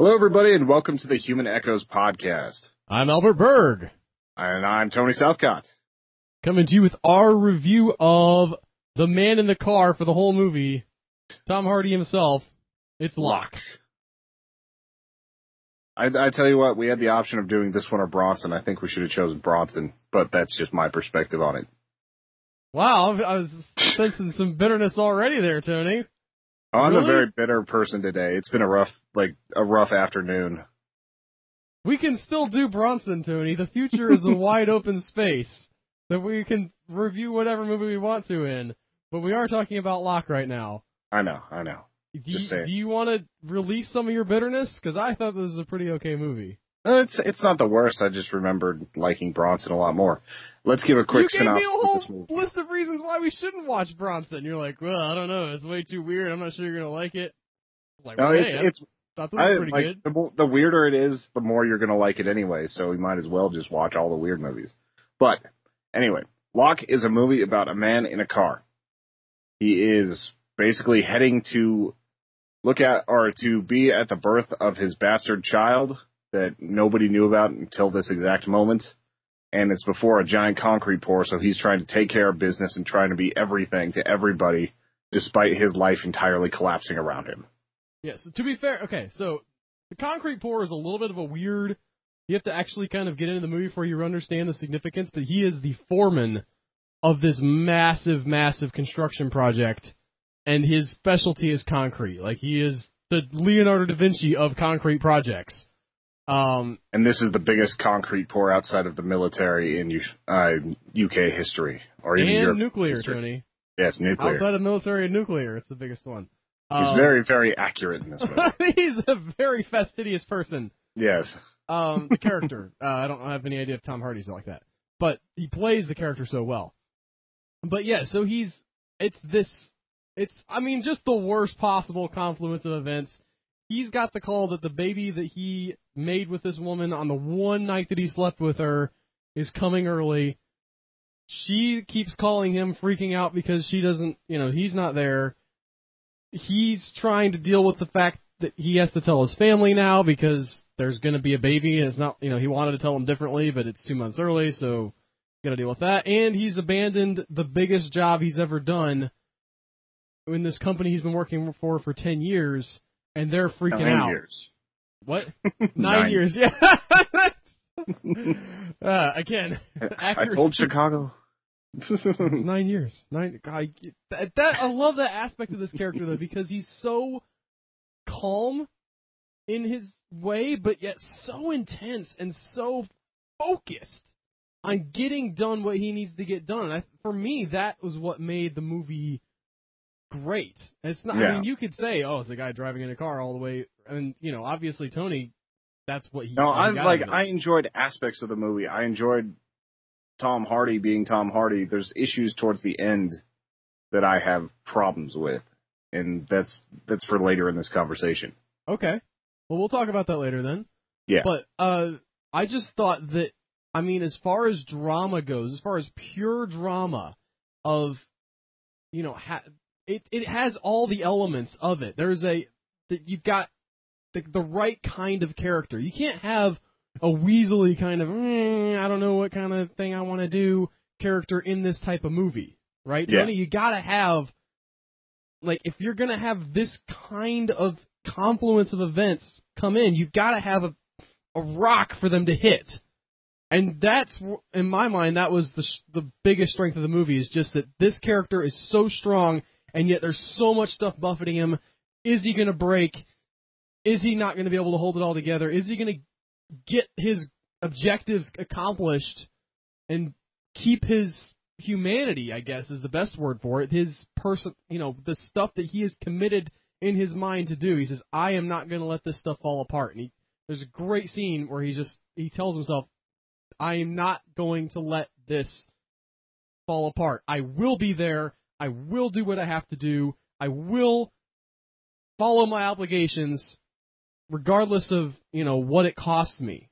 Hello, everybody, and welcome to the Human Echoes podcast. I'm Albert Berg. And I'm Tony Southcott. Coming to you with our review of The Man in the Car for the whole movie. Tom Hardy himself. It's Locke. I tell you what, we had the option of doing this one or Bronson. I think we should have chosen Bronson, but that's just my perspective on it. Wow, I was sensing some bitterness already there, Tony. Oh, I'm Really? a very bitter person today. It's been a rough afternoon. We can still do Bronson, Tony. The future is a wide open space that we can review whatever movie we want to in. But we are talking about Locke right now. I know. Do you want to release some of your bitterness? Because I thought this was a pretty okay movie. It's not the worst. I just remembered liking Bronson a lot more. Let's give a quick synopsis of this movie. You gave me a whole list of reasons why we shouldn't watch Bronson. You're like, well, I don't know. It's way too weird. I'm not sure you're going to like it. Like, no, well, I thought this was pretty like, good. The weirder it is, the more you're going to like it anyway, so we might as well just watch all the weird movies. But, anyway, Locke is a movie about a man in a car. He is basically heading to be at the birth of his bastard child that nobody knew about until this exact moment. And it's before a giant concrete pour, so he's trying to take care of business and trying to be everything to everybody, despite his life entirely collapsing around him. Yeah, so to be fair, okay, so the concrete pour is a little bit of a weird, you have to actually kind of get into the movie before you understand the significance, but he is the foreman of this massive, massive construction project, and his specialty is concrete. Like, he is the Leonardo da Vinci of concrete projects. And this is the biggest concrete pour outside of the military in UK history. Or even and Europe nuclear, history. Tony. Yeah, it's nuclear. Outside of military and nuclear, it's the biggest one. He's very, very accurate in this movie. He's a very fastidious person. Yes. The character. I don't have any idea if Tom Hardy's like that. But he plays the character so well. But yeah, so it's just the worst possible confluence of events. He's got the call that the baby that he made with this woman on the one night that he slept with her is coming early. She keeps calling him, freaking out because she doesn't, he's not there. He's trying to deal with the fact that he has to tell his family now because there's going to be a baby, and it's not, he wanted to tell them differently, but it's 2 months early, so got to deal with that. And he's abandoned the biggest job he's ever done in this company he's been working for 10 years, and they're freaking out. 9 years. What? 9 years, yeah. Again, I told Chicago. It's 9 years. I love that aspect of this character, though, because he's so calm in his way, but yet so intense and so focused on getting done what he needs to get done. For me, that was what made the movie great. It's not. Yeah. I mean, you could say, "Oh, it's a guy driving in a car all the way," and obviously Tony, that's what he. No, I enjoyed aspects of the movie. I enjoyed Tom Hardy being Tom Hardy. There's issues towards the end that I have problems with, and that's for later in this conversation. Okay, well, we'll talk about that later then. Yeah, but I just thought that, as far as drama goes, as far as pure drama of, it has all the elements of it. You've got the right kind of character. You can't have a weaselly kind of, I don't know what kind of thing I want to do character in this type of movie, right, Tony? Yeah. You gotta have, if you're gonna have this kind of confluence of events come in, you've gotta have a rock for them to hit. And that's, in my mind, that was the biggest strength of the movie, is just that this character is so strong, and yet there's so much stuff buffeting him. Is he going to break? Is he not going to be able to hold it all together? Is he going to get his objectives accomplished and keep his humanity, I guess is the best word for it, his person, the stuff that he is committed in his mind to do? He says, I am not going to let this stuff fall apart. And there's a great scene where he tells himself, I am not going to let this fall apart. I will be there. I will do what I have to do. I will follow my obligations regardless of, what it costs me.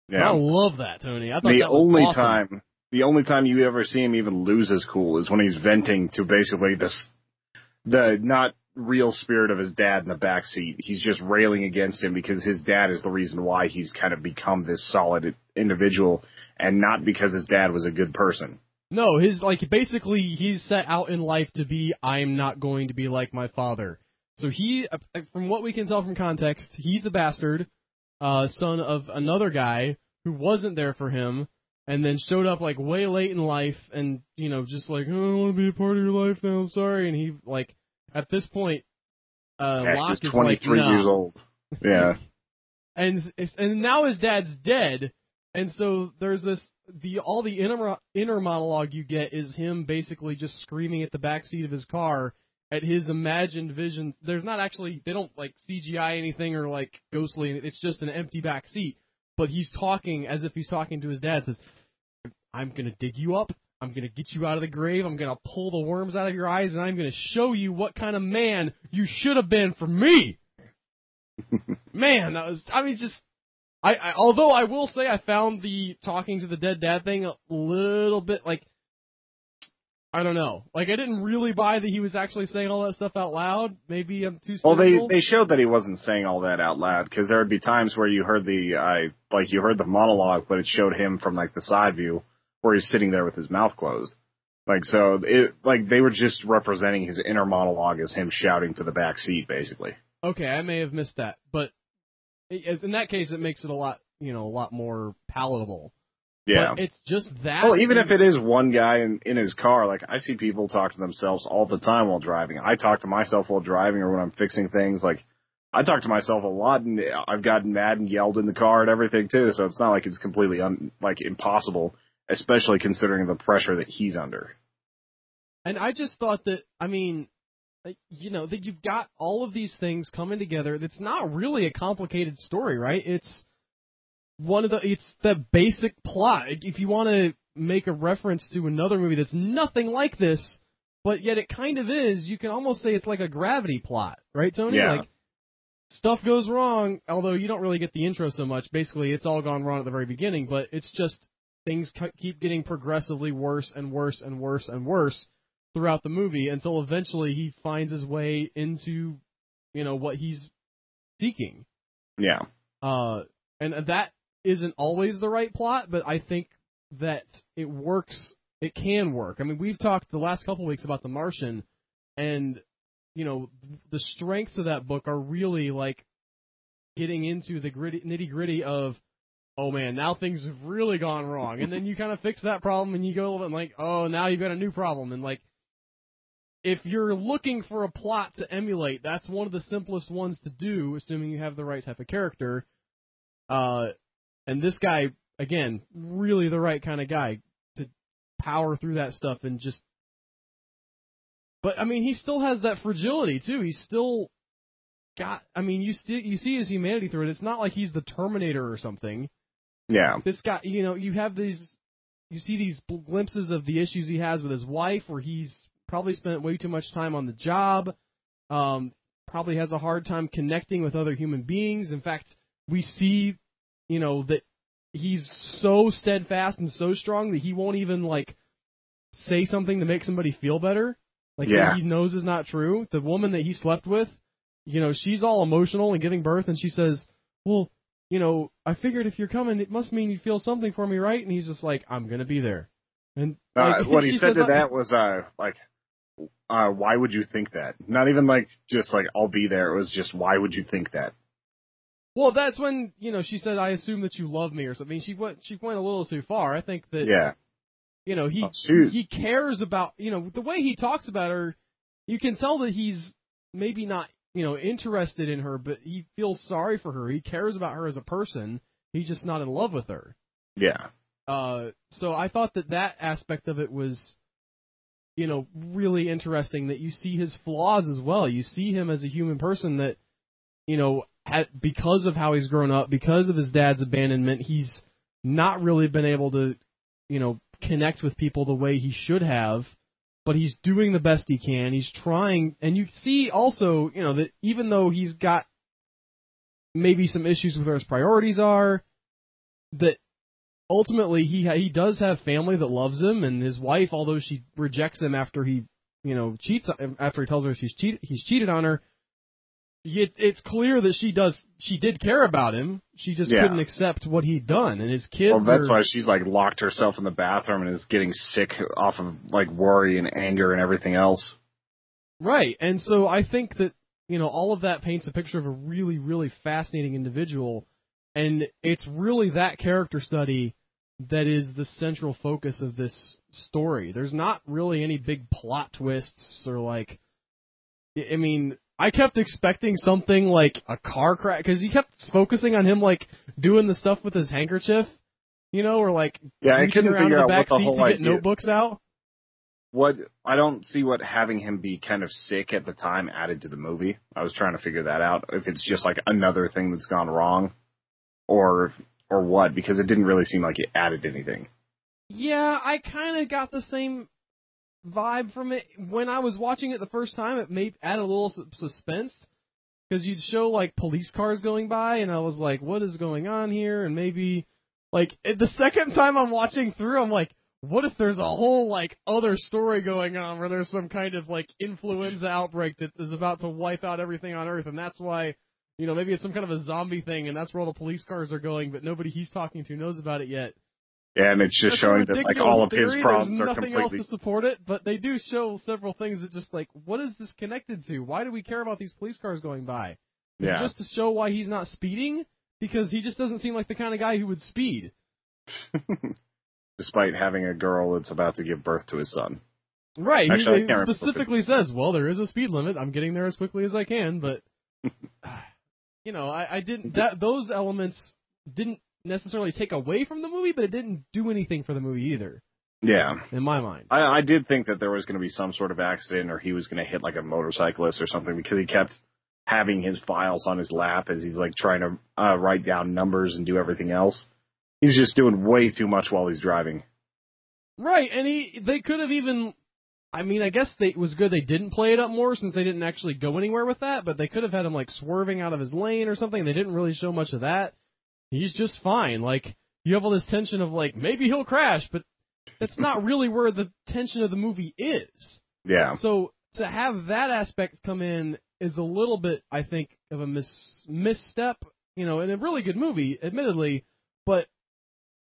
Yeah. I love that, Tony. I thought that was awesome. The only time you ever see him even lose his cool is when he's venting to basically not real spirit of his dad in the back seat. He's just railing against him because his dad is the reason why he's kind of become this solid individual, and not because his dad was a good person. No, basically he's set out in life to be, I'm not going to be like my father. So he, from what we can tell from context, he's a bastard, son of another guy who wasn't there for him, and then showed up like way late in life, and just like, oh, I don't want to be a part of your life now, I'm sorry. And he like, at this point, Locke is 23 like, years old. Yeah. and now his dad's dead, and so there's all the inner monologue you get is him basically just screaming at the backseat of his car at his imagined vision. There's not actually, they don't like CGI anything or like ghostly, it's just an empty back seat. But he's talking as if he's talking to his dad. Says, I'm going to dig you up. I'm going to get you out of the grave. I'm going to pull the worms out of your eyes, and I'm going to show you what kind of man you should have been for me. Man, that was, although I will say I found the talking to the dead dad thing a little bit like, I don't know. Like, I didn't really buy that he was actually saying all that stuff out loud. Maybe I'm too cynical. Well, they showed that he wasn't saying all that out loud, because there would be times where you heard the monologue, but it showed him from like the side view where he's sitting there with his mouth closed. Like, so they were just representing his inner monologue as him shouting to the back seat, basically. Okay, I may have missed that, but in that case, it makes it a lot more palatable. Yeah. But it's just that. Well, even if it is one guy in his car, like, I see people talk to themselves all the time while driving. I talk to myself while driving or when I'm fixing things. Like, I talk to myself a lot, and I've gotten mad and yelled in the car and everything, too. So it's not like it's completely, impossible, especially considering the pressure that he's under. And I just thought that, that you've got all of these things coming together. It's not really a complicated story, right? It's the basic plot. If you want to make a reference to another movie that's nothing like this, but yet it kind of is, you can almost say it's like a Gravity plot, right, Tony? Yeah. Like, stuff goes wrong, although you don't really get the intro so much. Basically, it's all gone wrong at the very beginning, but it's just things keep getting progressively worse and worse and worse and worse throughout the movie until eventually he finds his way into, what he's seeking. Yeah. And that isn't always the right plot, but I think that it works. It can work. We've talked the last couple weeks about The Martian, and the strengths of that book are really like getting into the nitty gritty of, oh man, now things have really gone wrong, and then you kind of fix that problem, and you go and like, oh, now you've got a new problem, and like, if you're looking for a plot to emulate, that's one of the simplest ones to do, assuming you have the right type of character. And this guy, again, really the right kind of guy to power through that stuff and just... But, he still has that fragility, too. He's still got... you see his humanity through it. It's not like he's the Terminator or something. Yeah. This guy, you have these... You see these glimpses of the issues he has with his wife, where he's probably spent way too much time on the job, probably has a hard time connecting with other human beings. In fact, we see... that he's so steadfast and so strong that he won't even, like, say something to make somebody feel better. Like, that he knows is not true. The woman that he slept with, she's all emotional and giving birth, and she says, well, I figured if you're coming, it must mean you feel something for me, right? And he's just like, I'm going to be there. And what he said to that was, why would you think that? Not even, just, I'll be there. It was just, why would you think that? Well, that's when, she said, I assume that you love me or something. She went a little too far. I think that, he cares about, the way he talks about her, you can tell that he's maybe not, interested in her, but he feels sorry for her. He cares about her as a person. He's just not in love with her. Yeah. So I thought that aspect of it was, really interesting, that you see his flaws as well. You see him as a human person that, because of how he's grown up, because of his dad's abandonment, he's not really been able to, connect with people the way he should have, but he's doing the best he can. He's trying, and you see also, that even though he's got maybe some issues with where his priorities are, that ultimately he does have family that loves him, and his wife, although she rejects him after he, cheats after he tells her he's cheated on her. It's clear that she did care about him. She just couldn't accept what he'd done, and his kids. Well, that's why she's like locked herself in the bathroom and is getting sick off of like worry and anger and everything else. Right, and so I think that all of that paints a picture of a really, really fascinating individual, and it's really that character study that is the central focus of this story. There's not really any big plot twists or like, I mean. I kept expecting something like a car crash, because he kept focusing on him, like, doing the stuff with his handkerchief, or, like, reaching around in the back seat to get notebooks out. I don't see what having him be kind of sick at the time added to the movie. I was trying to figure that out, if it's just, like, another thing that's gone wrong, or what, because it didn't really seem like it added anything. Yeah, I kind of got the same vibe from it. When I was watching it the first time, it may add a little suspense, because you'd show like police cars going by, and I was like, what is going on here? And maybe like the second time I'm watching through, I'm like, what if there's a whole like other story going on where there's some kind of like influenza outbreak that is about to wipe out everything on Earth, and that's why maybe it's some kind of a zombie thing, and that's where all the police cars are going, but nobody he's talking to knows about it yet. Yeah, and it's just showing that like all of his problems are completely. There's nothing else to support it, but they do show several things that just like, what is this connected to? Why do we care about these police cars going by? Is it just to show why he's not speeding? Because he just doesn't seem like the kind of guy who would speed. Despite having a girl that's about to give birth to his son. Right. Actually, he specifically says, well, there is a speed limit. I'm getting there as quickly as I can, but I didn't. Those elements didn't necessarily take away from the movie, but it didn't do anything for the movie either. Yeah. In my mind. I did think that there was going to be some sort of accident, or he was going to hit like a motorcyclist or something, because he kept having his files on his lap as he's like trying to write down numbers and do everything else. He's just doing way too much while he's driving. Right, and they could have even, I mean, I guess it was good they didn't play it up more, since they didn't actually go anywhere with that, but they could have had him like swerving out of his lane or something. They didn't really show much of that. He's just fine. Like, you have all this tension of, like, maybe he'll crash, but that's not really where the tension of the movie is. Yeah. So, to have that aspect come in is a little bit, I think, of a misstep, in a really good movie, admittedly, but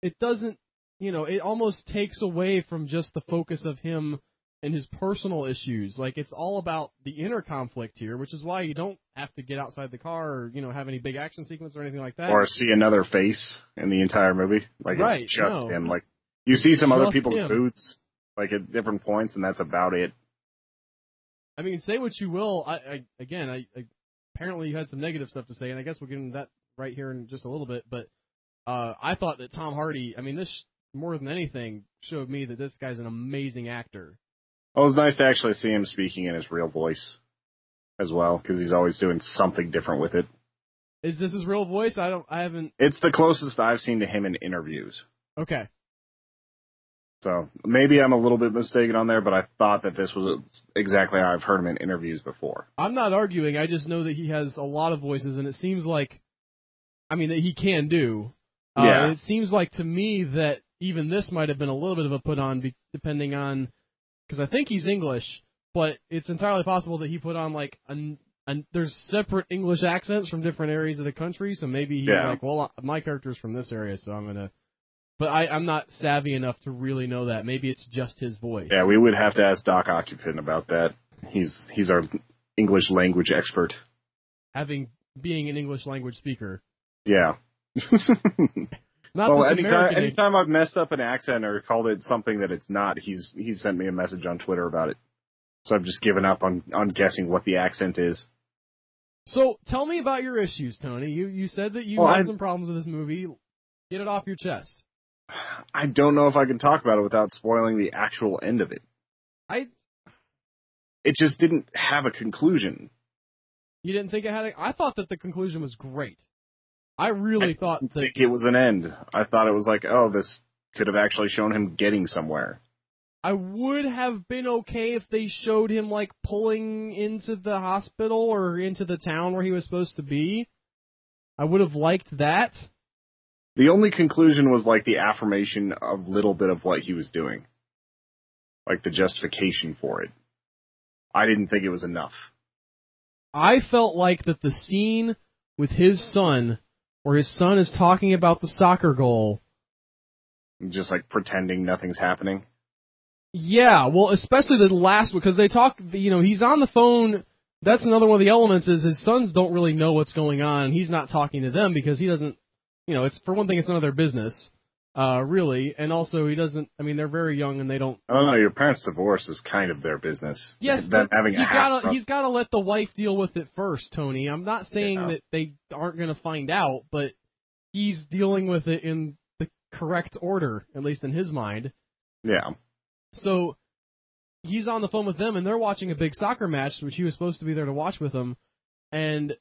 it doesn't, it almost takes away from just the focus of him and his personal issues. Like, it's all about the inner conflict here, which is why you don't have to get outside the car or, have any big action sequence or anything like that. Or see another face in the entire movie. Like, right, it's just him. Like, you see some other people's him. boots, like, at different points, and that's about it. I mean, say what you will. I apparently you had some negative stuff to say, and I guess we'll get into that right here in just a little bit, but I thought that Tom Hardy, this, more than anything, showed me that this guy's an amazing actor. Well, it was nice to actually see him speaking in his real voice as well, because he's always doing something different with it. Is this his real voice? I haven't... It's the closest I've seen to him in interviews. Okay. So, maybe I'm a little bit mistaken on there, but I thought that this was exactly how I've heard him in interviews before. I'm not arguing, I just know that he has a lot of voices, and it seems like, that he can do. Yeah. It seems like to me that even this might have been a little bit of a put-on, depending on... Because I think he's English, but it's entirely possible that he put on, like, there's separate English accents from different areas of the country, so maybe he's like, well, my character's from this area, so I'm going to... But I'm not savvy enough to really know that. Maybe it's just his voice. Yeah, we would have to ask Doc Occupant about that. He's our English language expert. Being an English language speaker. Yeah. Well, anytime I've messed up an accent or called it something that it's not, he's sent me a message on Twitter about it. So I've just given up on guessing what the accent is. So tell me about your issues, Tony. You said that you had some problems with this movie. Get it off your chest. I don't know if I can talk about it without spoiling the actual end of it. It just didn't have a conclusion. You didn't think it had I thought that the conclusion was great. I didn't think it was an end. I thought it was like, oh, this could have actually shown him getting somewhere. I would have been okay if they showed him, like, pulling into the hospital or into the town where he was supposed to be. I would have liked that. The only conclusion was, like, the affirmation of little bit of what he was doing. Like, the justification for it. I didn't think it was enough. I felt like that the scene with his son, where his son is talking about the soccer goal. Just like pretending nothing's happening. Yeah, well, especially the last one, because they talk, he's on the phone. That's another one of the elements is his sons don't really know what's going on, and he's not talking to them because he doesn't, it's, for one thing, it's none of their business, really, and also he doesn't, they're very young and they don't. I don't know, your parents' divorce is kind of their business. Yes, them but having he's got to let the wife deal with it first, Tony. I'm not saying that they aren't going to find out, but he's dealing with it in the correct order, at least in his mind. Yeah. So he's on the phone with them, and they're watching a big soccer match, which he was supposed to be there to watch with them. And,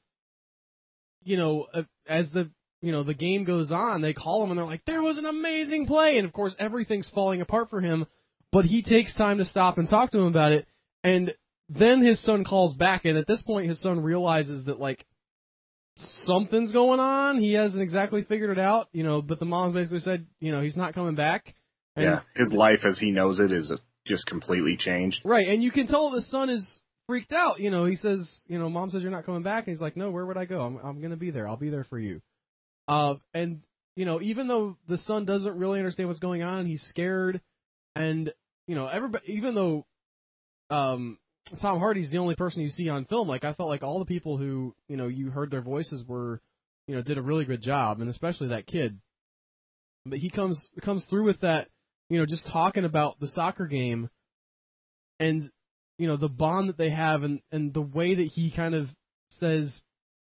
as the game goes on, they call him, and they're like, there was an amazing play. And, of course, everything's falling apart for him. But he takes time to stop and talk to him about it. And then his son calls back, and at this point, his son realizes that, something's going on. He hasn't exactly figured it out, but the mom's basically said, he's not coming back. And, yeah, his life as he knows it is just completely changed. Right, and you can tell the son is freaked out. He says, Mom says you're not coming back, and he's like, no, where would I go? I'm going to be there. I'll be there for you. And, even though the son doesn't really understand what's going on, he's scared, and, everybody, even though Tom Hardy's the only person you see on film, I felt like all the people who, you heard their voices were, did a really good job, and especially that kid. But he comes through with that, just talking about the soccer game and, the bond that they have and the way that he kind of says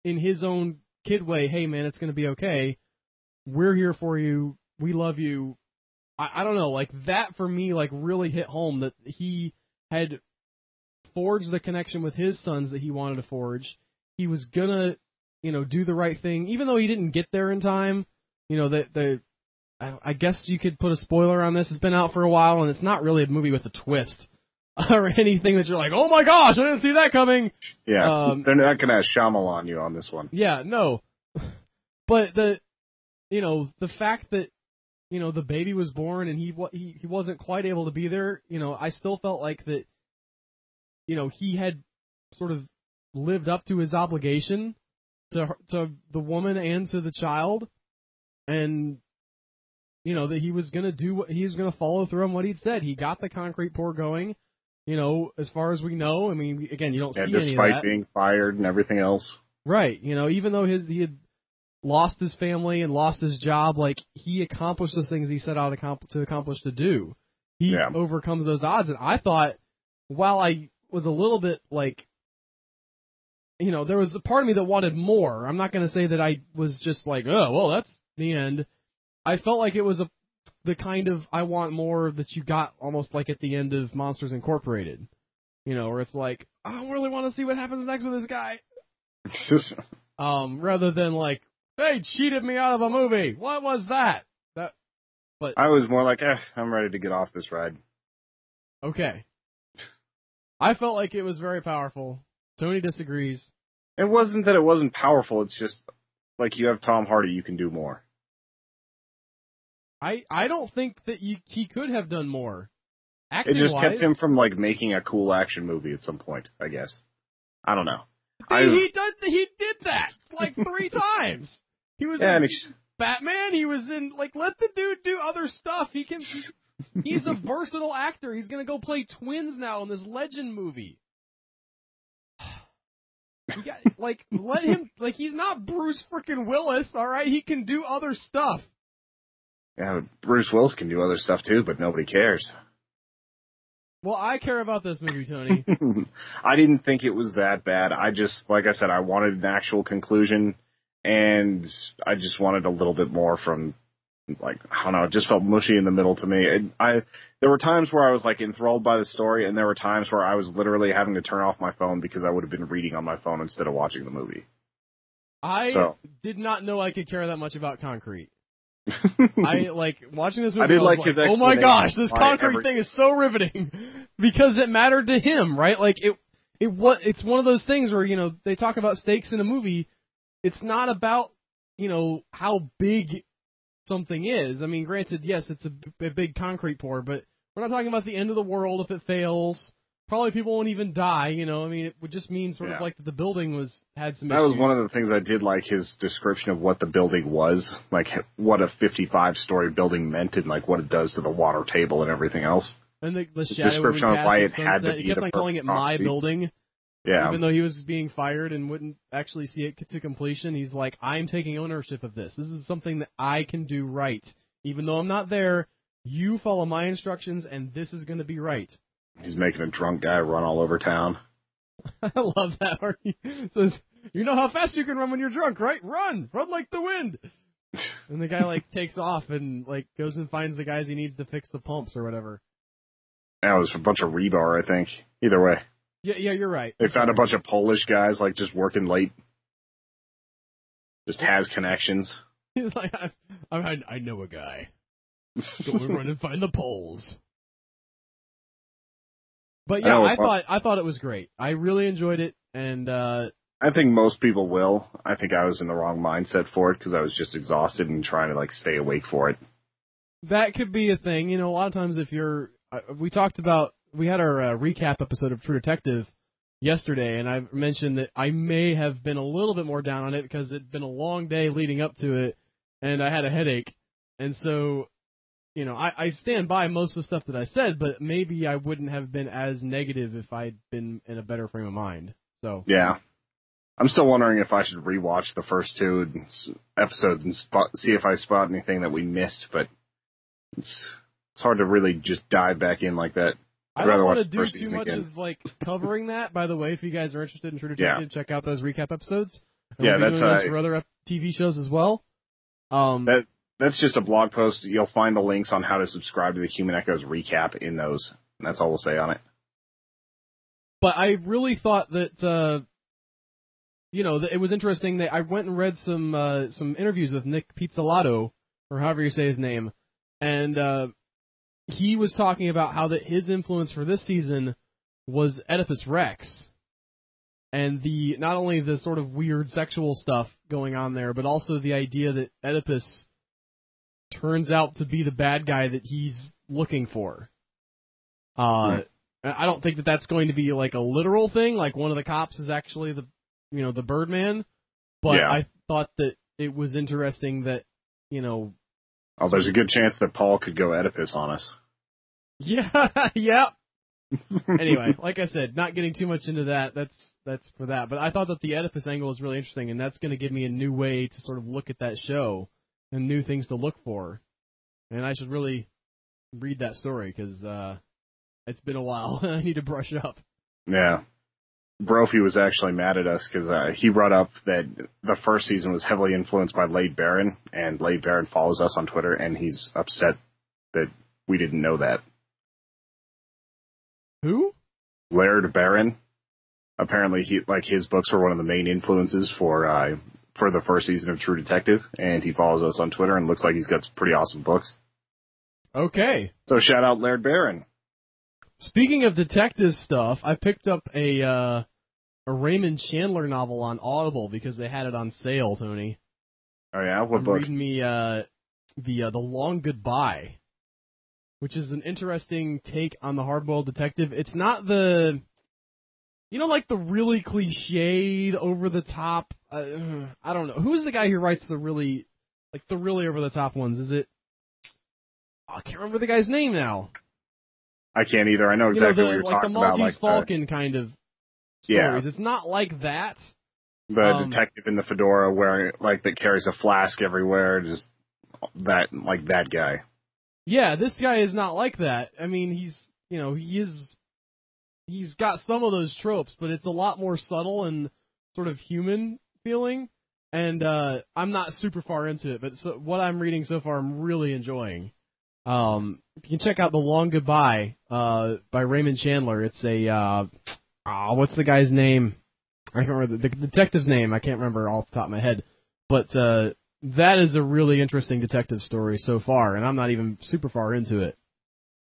in his own kid way, hey, man, it's going to be okay. We're here for you. We love you. I don't know, that for me, really hit home that he had forged the connection with his sons that he wanted to forge. He was going to, do the right thing, even though he didn't get there in time. I guess you could put a spoiler on this. It's been out for a while, and it's not really a movie with a twist or anything that you're like, oh my gosh, I didn't see that coming. Yeah, they're not going to Shyamalan you on this one. Yeah, no. But the fact that, the baby was born and he wasn't quite able to be there, I still felt like that, he had sort of lived up to his obligation to the woman and to the child, and that he was going to do what he was going to follow through on what he'd said. He got the concrete pour going, as far as we know. Again, you don't see any of that. Despite being fired and everything else. Right. Even though he had lost his family and lost his job, he accomplished the things he set out to accomplish to do. He overcomes those odds. And I thought, while I was a little bit there was a part of me that wanted more. I'm not going to say that I was just oh, well, that's the end. I felt like it was the kind of I want more that you got almost at the end of Monsters Incorporated, where it's I don't really want to see what happens next with this guy. Rather than they cheated me out of a movie. What was that? But I was more I'm ready to get off this ride. Okay. I felt like it was very powerful. Tony disagrees. It wasn't that it wasn't powerful. It's just you have Tom Hardy, you can do more. I don't think that he could have done more. It just kept him from making a cool action movie at some point, I guess. I don't know. He did that 3 times. He was in Batman. He was in let the dude do other stuff. He's a versatile actor. He's gonna go play twins now in this Legend movie. You got let him he's not Bruce frickin' Willis, all right? He can do other stuff. Yeah, Bruce Willis can do other stuff too, but nobody cares. Well, I care about this movie, Tony. I didn't think it was that bad. I just, like I said, I wanted an actual conclusion, and I just wanted a little bit more from, I don't know, it just felt mushy in the middle to me. There were times where I was, enthralled by the story, and there were times where I was literally having to turn off my phone because I would have been reading on my phone instead of watching the movie. I did not know I could care that much about concrete. I watching this movie. I did like his oh my gosh, this concrete thing is so riveting because it mattered to him, right? It's one of those things where they talk about stakes in a movie. It's not about how big something is. Granted, yes, it's a big concrete pour, but we're not talking about the end of the world if it fails. probably people won't even die, you know. I mean, it would just mean sort of like that the building had some That issues. was one of the things I did like, his description of what the building was, like what a 55-story building meant and like what it does to the water table and everything else. And the His shadow description of why it had to be he kept on calling it my building. Yeah. Even though he was being fired and wouldn't actually see it to completion, he's like, I'm taking ownership of this. This is something that I can do right. Even though I'm not there, you follow my instructions, and this is going to be right. He's making a drunk guy run all over town. I love that part. He says, you know how fast you can run when you're drunk, right? Run! Run like the wind! And the guy, like, takes off and, like, goes and finds the guys he needs to fix the pumps or whatever. Yeah, it was a bunch of rebar, I think. Either way. Yeah, you're right. They found a bunch of Polish guys, like, just working late. Just has connections. He's like, I know a guy. Go and run and find the Poles. But yeah, I thought it was great. I really enjoyed it, and I think most people will. I think I was in the wrong mindset for it because I was just exhausted and trying to like stay awake for it. That could be a thing. You know, a lot of times if you're, we had our recap episode of True Detective yesterday, and I mentioned that I may have been a little bit more down on it because it'd been a long day leading up to it, and I had a headache, and so. You know, I stand by most of the stuff that I said, but maybe I wouldn't have been as negative if I'd been in a better frame of mind. So yeah, I'm still wondering if I should rewatch the first two episodes and see if I spot anything that we missed. But it's hard to really just dive back in like that. I don't want to do too much of like covering that. By the way, if you guys are interested in True Detective, check out those recap episodes. And we'll be doing those for other TV shows as well. That's just a blog post. You'll find the links on how to subscribe to the Human Echoes recap in those. And that's all we'll say on it. But I really thought that, that it was interesting that I went and read some interviews with Nick Pizzolatto, or however you say his name, and he was talking about how that his influence for this season was Oedipus Rex, and not only the sort of weird sexual stuff going on there, but also the idea that Oedipus turns out to be the bad guy that he's looking for. I don't think that that's going to be like a literal thing, like one of the cops is actually the Birdman, but I thought that it was interesting that, there's a good chance that Paul could go Oedipus on us. Yeah, yeah. Anyway, like I said, not getting too much into that, that's for that, but I thought that the Oedipus angle was really interesting, and that's going to give me a new way to sort of look at that show. And new things to look for. And I should really read that story, because it's been a while. I need to brush up. Yeah. Brophy was actually mad at us, because he brought up that the first season was heavily influenced by Laird Barron, and Laird Barron follows us on Twitter, and he's upset that we didn't know that. Who? Laird Barron. Apparently, his books were one of the main influences for the first season of True Detective, and he follows us on Twitter and looks like he's got some pretty awesome books. Okay. So shout out Laird Barron. Speaking of detective stuff, I picked up a Raymond Chandler novel on Audible because they had it on sale, Tony. Oh yeah? What book? Reading me the Long Goodbye, which is an interesting take on the hard-boiled detective. It's not the... like the really cliched, over-the-top, I don't know. Who's the guy who writes the really over-the-top ones? Is it... I can't remember the guy's name now. I can't either. I know exactly what you're talking about. The Maltese Falcon kind of stories. Yeah. It's not like that. The detective in the fedora wearing, that carries a flask everywhere, just that guy. Yeah, this guy is not like that. I mean, he's got some of those tropes, but it's a lot more subtle and sort of human feeling, and I'm not super far into it, but what I'm reading so far I'm really enjoying. You can check out The Long Goodbye by Raymond Chandler. It's a, what's the guy's name? I can't remember the detective's name. I can't remember off the top of my head, but that is a really interesting detective story so far, and I'm not even super far into it.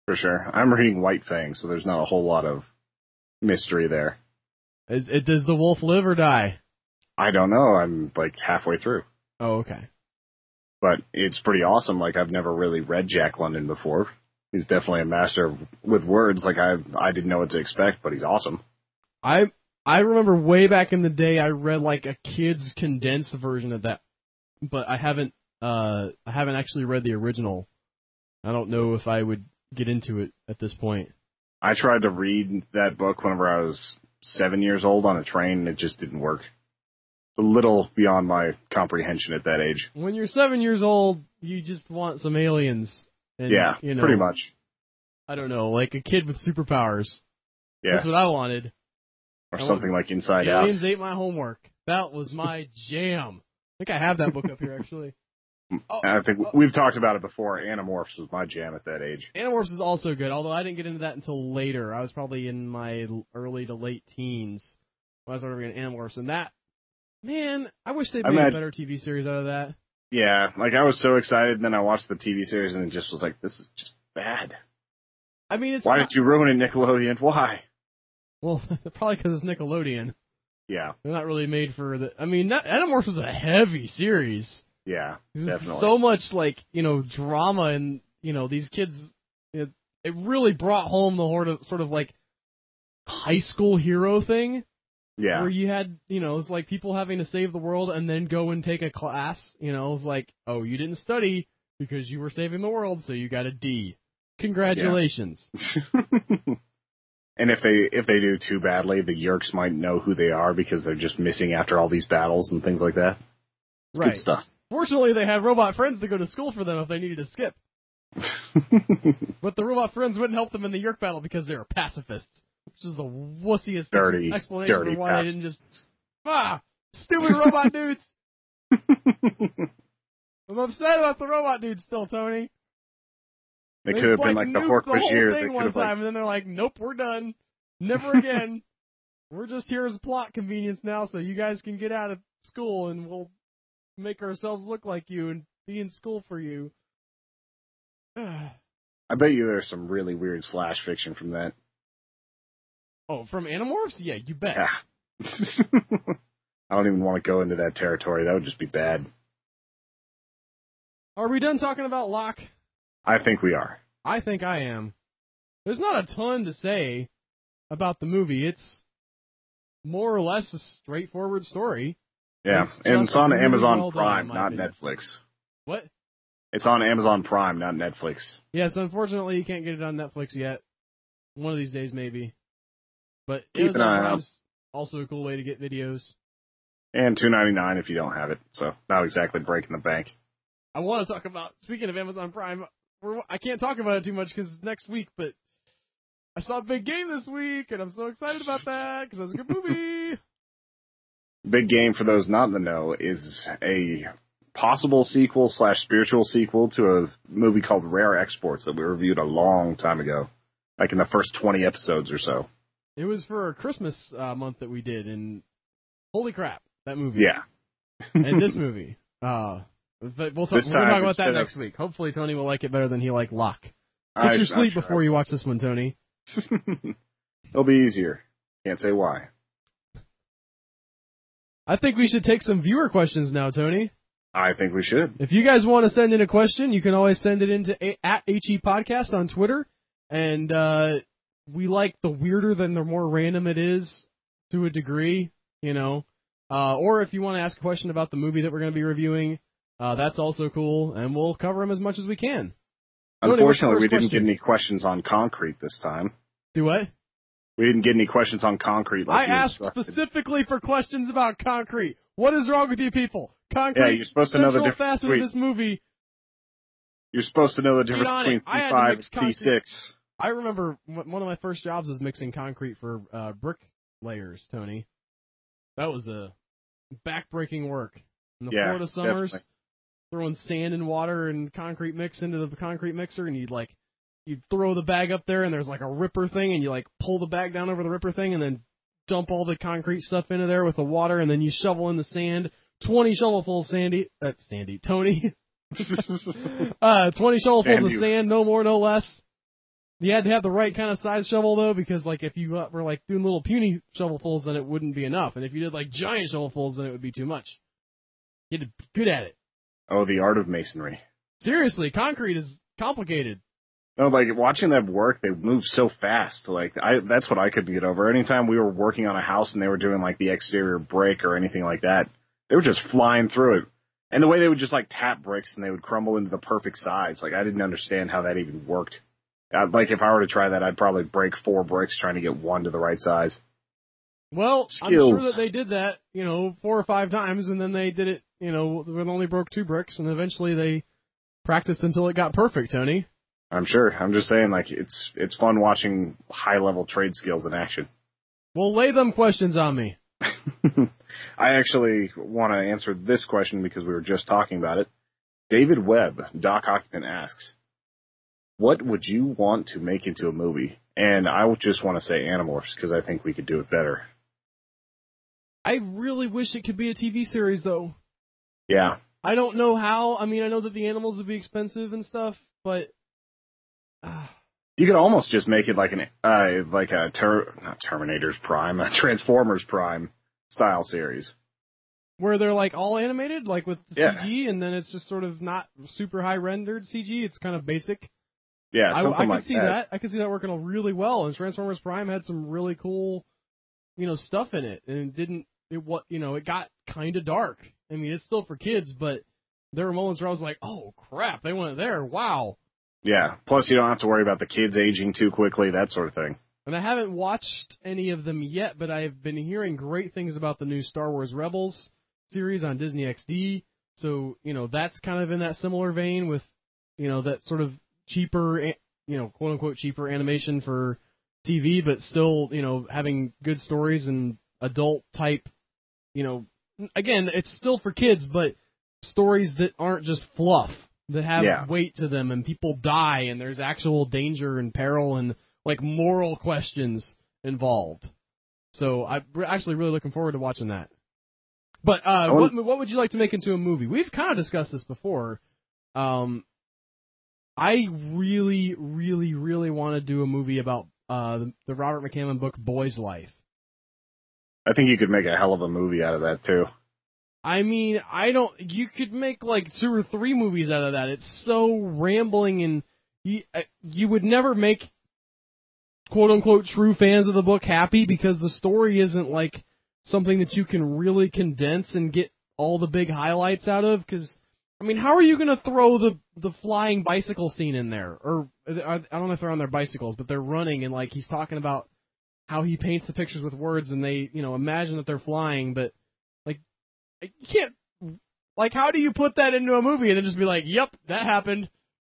For sure. I'm reading White Fang, so there's not a whole lot of mystery there. Does the wolf live or die? I don't know. I'm halfway through. Oh, okay. But it's pretty awesome. I've never really read Jack London before. He's definitely a master with words. Like, I didn't know what to expect, but he's awesome. I remember way back in the day I read like a kid's condensed version of that, but I haven't actually read the original. I don't know if I would get into it at this point. I tried to read that book whenever I was 7 years old on a train, and it just didn't work. A little beyond my comprehension at that age. When you're 7 years old, you just want some aliens. And, yeah, you know, pretty much. I don't know, like a kid with superpowers. Yeah. That's what I wanted. Or something like Inside Out. Aliens ate my homework. That was my jam. I think I have that book up here, actually. I think we've talked about it before. Animorphs was my jam at that age. Animorphs is also good, although I didn't get into that until later. I was probably in my early to late teens when I started reading Animorphs, and that, man, I wish they'd made a better TV series out of that. Yeah, like I was so excited, and then I watched the TV series, and it just was like, this is just bad. I mean, why did you ruin it, Nickelodeon? Why? Well, probably because it's Nickelodeon. Yeah. They're not really made for the... I mean, Animorphs was a heavy series. Yeah, definitely. So much, like, you know, drama and, you know, these kids... It really brought home the sort of, like, high school hero thing. Yeah. Where you had, you know, it's like people having to save the world and then go and take a class. You know, it's like, oh, you didn't study because you were saving the world, so you got a D. Congratulations. Yeah. And if they do too badly, the Yeerks might know who they are because they're just missing after all these battles and things like that. It's right. Good stuff. Fortunately, they had robot friends to go to school for them if they needed to skip. But the robot friends wouldn't help them in the Yeerk battle because they were pacifists, which is the wussiest explanation for why they didn't just... Stupid robot dudes! I'm upset about the robot dudes still, Tony. They could have been like the Hork-Bajir. They one time, and then they're like, nope, we're done. Never again. We're just here as plot convenience now, so you guys can get out of school, and we'll make ourselves look like you and be in school for you. I bet you there's some really weird slash fiction from that. Oh, from Animorphs? Yeah, you bet. Yeah. I don't even want to go into that territory. That would just be bad. Are we done talking about Locke? I think we are. I think I am. There's not a ton to say about the movie. It's more or less a straightforward story. Yeah, and it's on Amazon Prime, not Netflix. What? It's on Amazon Prime, not Netflix. Yes, unfortunately, you can't get it on Netflix yet. One of these days, maybe. But keep an eye out. Also a cool way to get videos. And $2.99 if you don't have it. So not exactly breaking the bank. I want to talk about, speaking of Amazon Prime, I can't talk about it too much because it's next week, but I saw Big Game this week, and I'm so excited about that because it was a good movie. Big Game, for those not in the know, is a possible sequel / spiritual sequel to a movie called Rare Exports that we reviewed a long time ago, like in the first 20 episodes or so. It was for a Christmas month that we did, and holy crap, that movie. Yeah. And this movie. But we'll talk about that next week. Hopefully Tony will like it better than he liked Locke. Get your sleep before you watch this one, Tony. It'll be easier. Can't say why. I think we should take some viewer questions now, Tony. I think we should. If you guys want to send in a question, you can always send it into at HE Podcast on Twitter. And we like the weirder than the more random it is to a degree, you know. Or if you want to ask a question about the movie that we're going to be reviewing, that's also cool, and we'll cover them as much as we can. Unfortunately, we didn't get any questions on concrete this time. Do what? We didn't get any questions on concrete. I asked specifically for questions about concrete. What is wrong with you people? Concrete. Yeah, you're supposed to know the difference between this movie. You're supposed to know the difference between C5 and C6. I remember one of my first jobs was mixing concrete for brick layers, Tony. That was a backbreaking work. In the Florida summers, definitely. Throwing sand and water and concrete mix into the concrete mixer, and you'd throw the bag up there, and there's like a ripper thing, and you like pull the bag down over the ripper thing, and then dump all the concrete stuff into there with the water, and then you shovel in the sand. 20 shovelfuls, Tony. 20 shovelfuls of sand, no more, no less. You had to have the right kind of size shovel, though, because like if you were like doing little puny shovelfuls, then it wouldn't be enough. And if you did like giant shovelfuls, then it would be too much. You had to be good at it. Oh, the art of masonry. Seriously, concrete is complicated. No, like watching them work, they move so fast. Like that's what I couldn't get over. Anytime we were working on a house and they were doing like the exterior brick or anything like that, they were just flying through it. And the way they would just like tap bricks and they would crumble into the perfect size. Like I didn't understand how that even worked. Like if I were to try that, I'd probably break 4 bricks trying to get one to the right size. Well, Skills. I'm sure that they did that, 4 or 5 times, and then they did it, when only broke 2 bricks, and eventually they practiced until it got perfect, Tony. I'm sure. I'm just saying, like, it's fun watching high-level trade skills in action. Well, lay them questions on me. I actually want to answer this question because we were just talking about it. David Webb, Doc Occupant, asks, what would you want to make into a movie? And I would just want to say Animorphs because I think we could do it better. I really wish it could be a TV series, though. Yeah. I don't know how. I mean, I know that the animals would be expensive and stuff, but... You could almost just make it like not Terminator's Prime, a Transformers Prime style series. Where they're like all animated, like with the Yeah. CG, and then it's just sort of not super high rendered CG. It's kind of basic. Yeah, something I like could see that. I could see that working really well. And Transformers Prime had some really cool, stuff in it, and it got kind of dark. I mean, it's still for kids, but there were moments where I was like, "Oh crap, they went there! Wow." Yeah. Plus, you don't have to worry about the kids aging too quickly, that sort of thing. And I haven't watched any of them yet, but I've been hearing great things about the new Star Wars Rebels series on Disney XD. So, that's kind of in that similar vein with, that sort of cheaper, quote unquote cheaper animation for TV, but still, having good stories and adult type, again, it's still for kids, but stories that aren't just fluff, that have weight to them and people die and there's actual danger and peril and like moral questions involved. So I'm actually really looking forward to watching that. But what would you like to make into a movie? We've kind of discussed this before. I really, really, really want to do a movie about the Robert McCammon book Boy's Life. I think you could make a hell of a movie out of that too. I mean, you could make like 2 or 3 movies out of that. It's so rambling, and you would never make quote unquote true fans of the book happy because the story isn't like something that you can really condense and get all the big highlights out of. Because, I mean, how are you going to throw the flying bicycle scene in there? Or, I don't know if they're on their bicycles, but they're running, and like he's talking about how he paints the pictures with words, and they, imagine that they're flying, but you can't, like, how do you put that into a movie and then just be like, yep, that happened.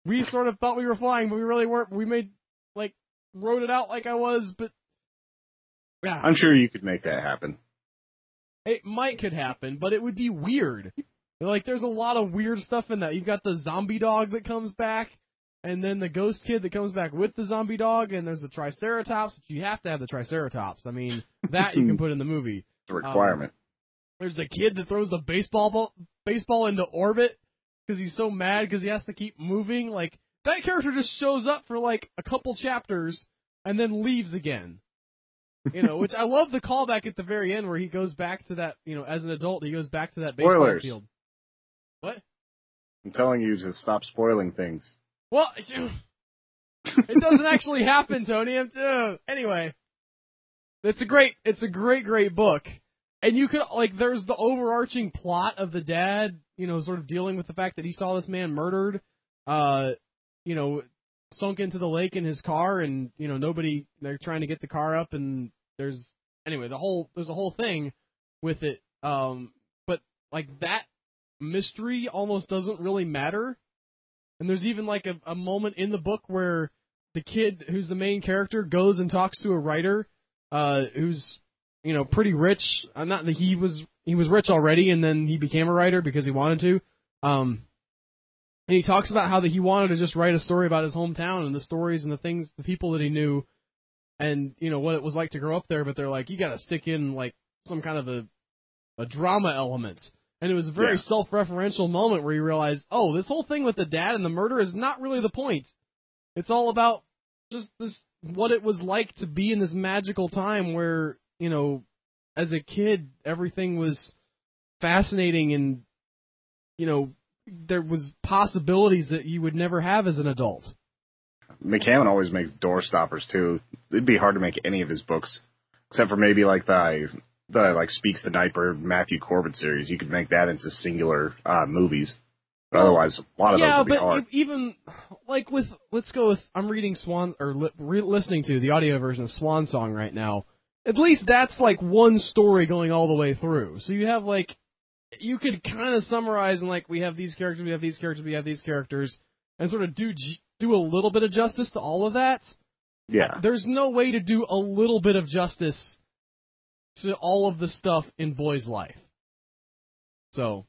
We sort of thought we were flying, but we really weren't. We wrote it out like I was, but, yeah. I'm sure you could make that happen. It could happen, but it would be weird. Like, there's a lot of weird stuff in that. You've got the zombie dog that comes back, and then the ghost kid that comes back with the zombie dog, and there's the Triceratops, but you have to have the Triceratops. I mean, that you can put in the movie. It's a requirement. There's the kid that throws the baseball into orbit because he's so mad because he has to keep moving. Like, that character just shows up for like a couple chapters and then leaves again. Which I love the callback at the very end where he goes back to that, as an adult, he goes back to that baseball Spoilers. field. What? I'm telling you to stop spoiling things. Well, it doesn't actually happen, Tony. Anyway, it's a great book. And you could, like, there's the overarching plot of the dad, sort of dealing with the fact that he saw this man murdered, sunk into the lake in his car, and, they're trying to get the car up, and there's a whole thing with it. But, like, that mystery almost doesn't really matter. And there's even, like, a moment in the book where the kid, who's the main character, goes and talks to a writer, who's, pretty rich. Not that he was rich already, and then he became a writer because he wanted to. And he talks about how that he wanted to just write a story about his hometown and the stories and the things, the people that he knew, and what it was like to grow up there. But they're like, you got to stick in like some kind of a drama element. And it was a very self-referential moment where you realize, oh, this whole thing with the dad and the murder is not really the point. It's all about just what it was like to be in this magical time where, as a kid, everything was fascinating and, there was possibilities that you would never have as an adult. McCammon always makes door stoppers too. It'd be hard to make any of his books, except for maybe like the like Speaks the Nightbird Matthew Corbett series. You could make that into singular movies. But otherwise, a lot of those would be hard. Yeah, but even like let's go with I'm reading listening to the audio version of Swan Song right now. At least that's like one story going all the way through. So you have like you could kind of summarize and like we have these characters, we have these characters, we have these characters, and sort of do a little bit of justice to all of that. Yeah. There's no way to do a little bit of justice to all of the stuff in Boy's life. So,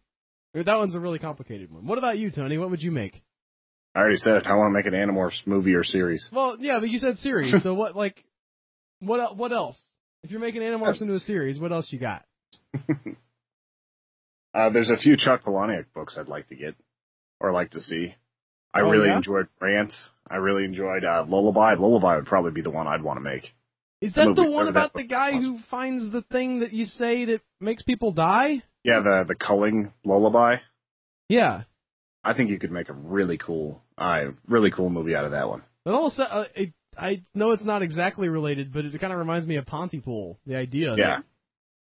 that one's a really complicated one. What about you, Tony? What would you make? I already said it. I want to make an Animorphs movie or series. Well, yeah, but you said series. So what else? If you're making Animorphs into a series, what else you got? There's a few Chuck Palahniuk books I'd like to get or like to see. I really enjoyed Rant. I really enjoyed Lullaby. Lullaby would probably be the one I'd want to make. Is that the one about the guy who finds the thing that you say that makes people die? Yeah, the culling lullaby. Yeah. I think you could make a really cool movie out of that one. But also, I know it's not exactly related, but it kind of reminds me of Pontypool, the idea of it.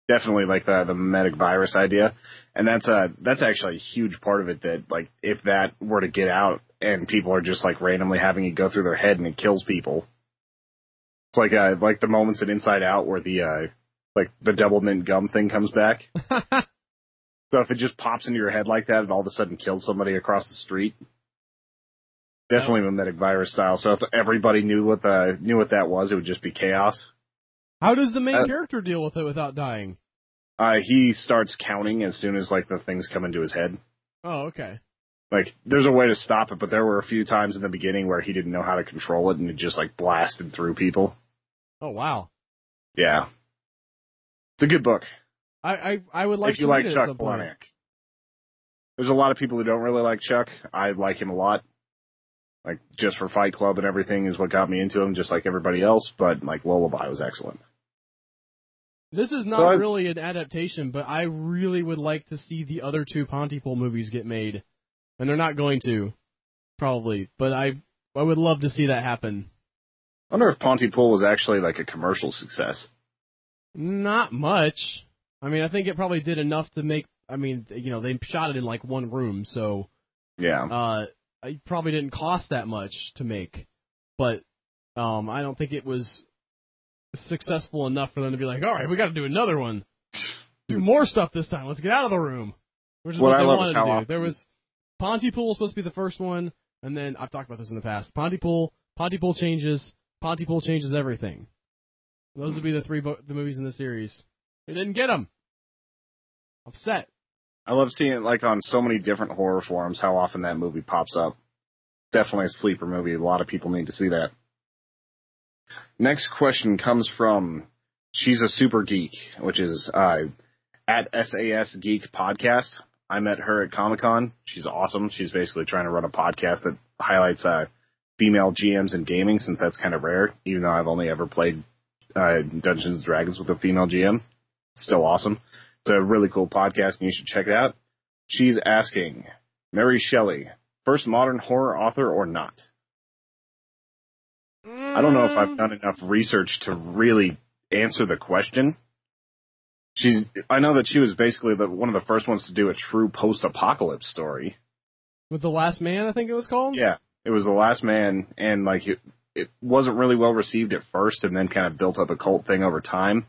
Definitely like the mimetic virus idea. And that's actually a huge part of it that, like, if that were to get out and people are just, like, randomly having it go through their head and it kills people. It's like the moments in Inside Out where the double mint gum thing comes back. So if it just pops into your head like that and all of a sudden kills somebody across the street, definitely mimetic virus style. So if everybody knew what that was, it would just be chaos. How does the main character deal with it without dying? He starts counting as soon as like the things come into his head. Oh, okay. Like, there's a way to stop it, but there were a few times in the beginning where he didn't know how to control it, and it just, like, blasted through people. Oh, wow. Yeah. It's a good book. I would like to read it. If you like Chuck Palahniuk. There's a lot of people who don't really like Chuck. I like him a lot. Like, just for Fight Club and everything is what got me into him, just like everybody else, but, like, Lullaby was excellent. This is not really an adaptation, but I really would like to see the other two Pontypool movies get made. And they're not going to, probably, but I would love to see that happen. I wonder if Pontypool was actually like a commercial success. Not much. I mean, I think it probably did enough to make, I mean, you know, they shot it in like one room, so yeah. It probably didn't cost that much to make, but I don't think it was successful enough for them to be like, all right, we got to do another one. Do more stuff this time. Let's get out of the room. Which is what they wanted to do. There was Pontypool was supposed to be the first one, and then I've talked about this in the past. Pontypool changes everything. Those would be the the movies in the series. They didn't get them. Upset. I love seeing it like on so many different horror forums. How often that movie pops up. Definitely a sleeper movie. A lot of people need to see that. Next question comes from She's a Super Geek, which is at SAS Geek Podcast. I met her at Comic-Con. She's awesome. She's basically trying to run a podcast that highlights female GMs in gaming, since that's kind of rare, even though I've only ever played Dungeons & Dragons with a female GM. Still awesome. It's a really cool podcast, and you should check it out. She's asking, Mary Shelley, first modern horror author or not? I don't know if I've done enough research to really answer the question. I know that she was basically one of the first ones to do a true post-apocalypse story. With The Last Man, I think it was called? Yeah, it was The Last Man, and like it wasn't really well received at first, and then kind of built up a cult thing over time.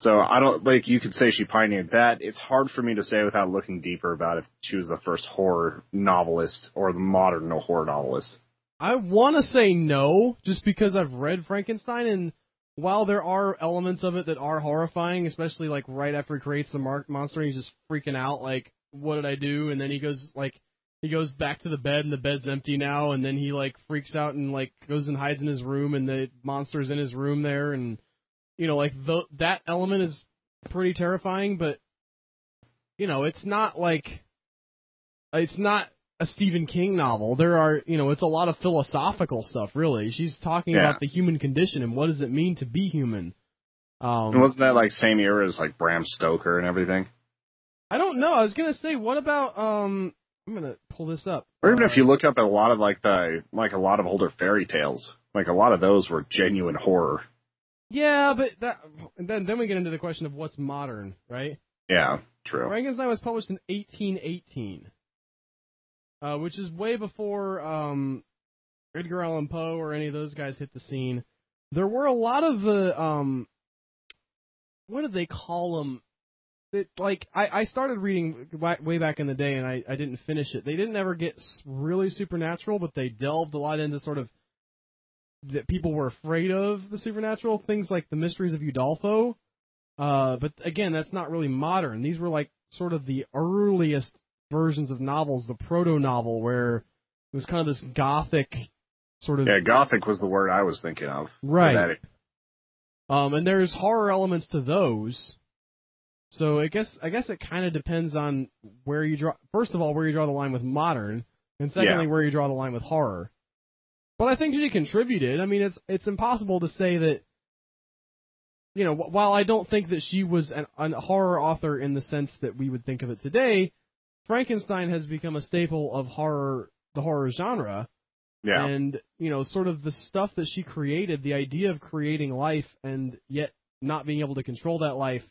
So I don't, like, you could say she pioneered that. It's hard for me to say without looking deeper about if she was the first horror novelist or the modern horror novelist. I want to say no, just because I've read Frankenstein, and while there are elements of it that are horrifying, especially like right after he creates the monster, he's just freaking out, like, what did I do? And then he goes back to the bed, and the bed's empty now, and then he like freaks out and like goes and hides in his room, and the monster's in his room there, and you know, like that element is pretty terrifying, but you know, it's not a Stephen King novel. There are, you know, it's a lot of philosophical stuff, really. She's talking about the human condition and what does it mean to be human. And wasn't that like same era as like Bram Stoker and everything? I don't know. I was gonna say, what about I'm gonna pull this up. Or even if you look up at a lot of a lot of older fairy tales, like a lot of those were genuine horror. Yeah, but then we get into the question of what's modern, right? Yeah, true. Frankenstein was published in 1818, which is way before Edgar Allan Poe or any of those guys hit the scene. There were a lot of the what did they call them? I started reading way back in the day, and I didn't finish it. They didn't ever get really supernatural, but they delved a lot into sort of that people were afraid of the supernatural, things like the Mysteries of Udolpho. But again, that's not really modern. These were like sort of the earliest versions of novels, the proto-novel, where it was kind of this gothic sort of... Yeah, gothic was the word I was thinking of. Right. And there's horror elements to those. So I guess it kind of depends on where you draw... First of all, where you draw the line with modern, and secondly, where you draw the line with horror. But I think she contributed. I mean, it's impossible to say that, you know, while I don't think that she was a horror author in the sense that we would think of it today, Frankenstein has become a staple of horror, the horror genre. Yeah. And, you know, sort of the stuff that she created, the idea of creating life and yet not being able to control that life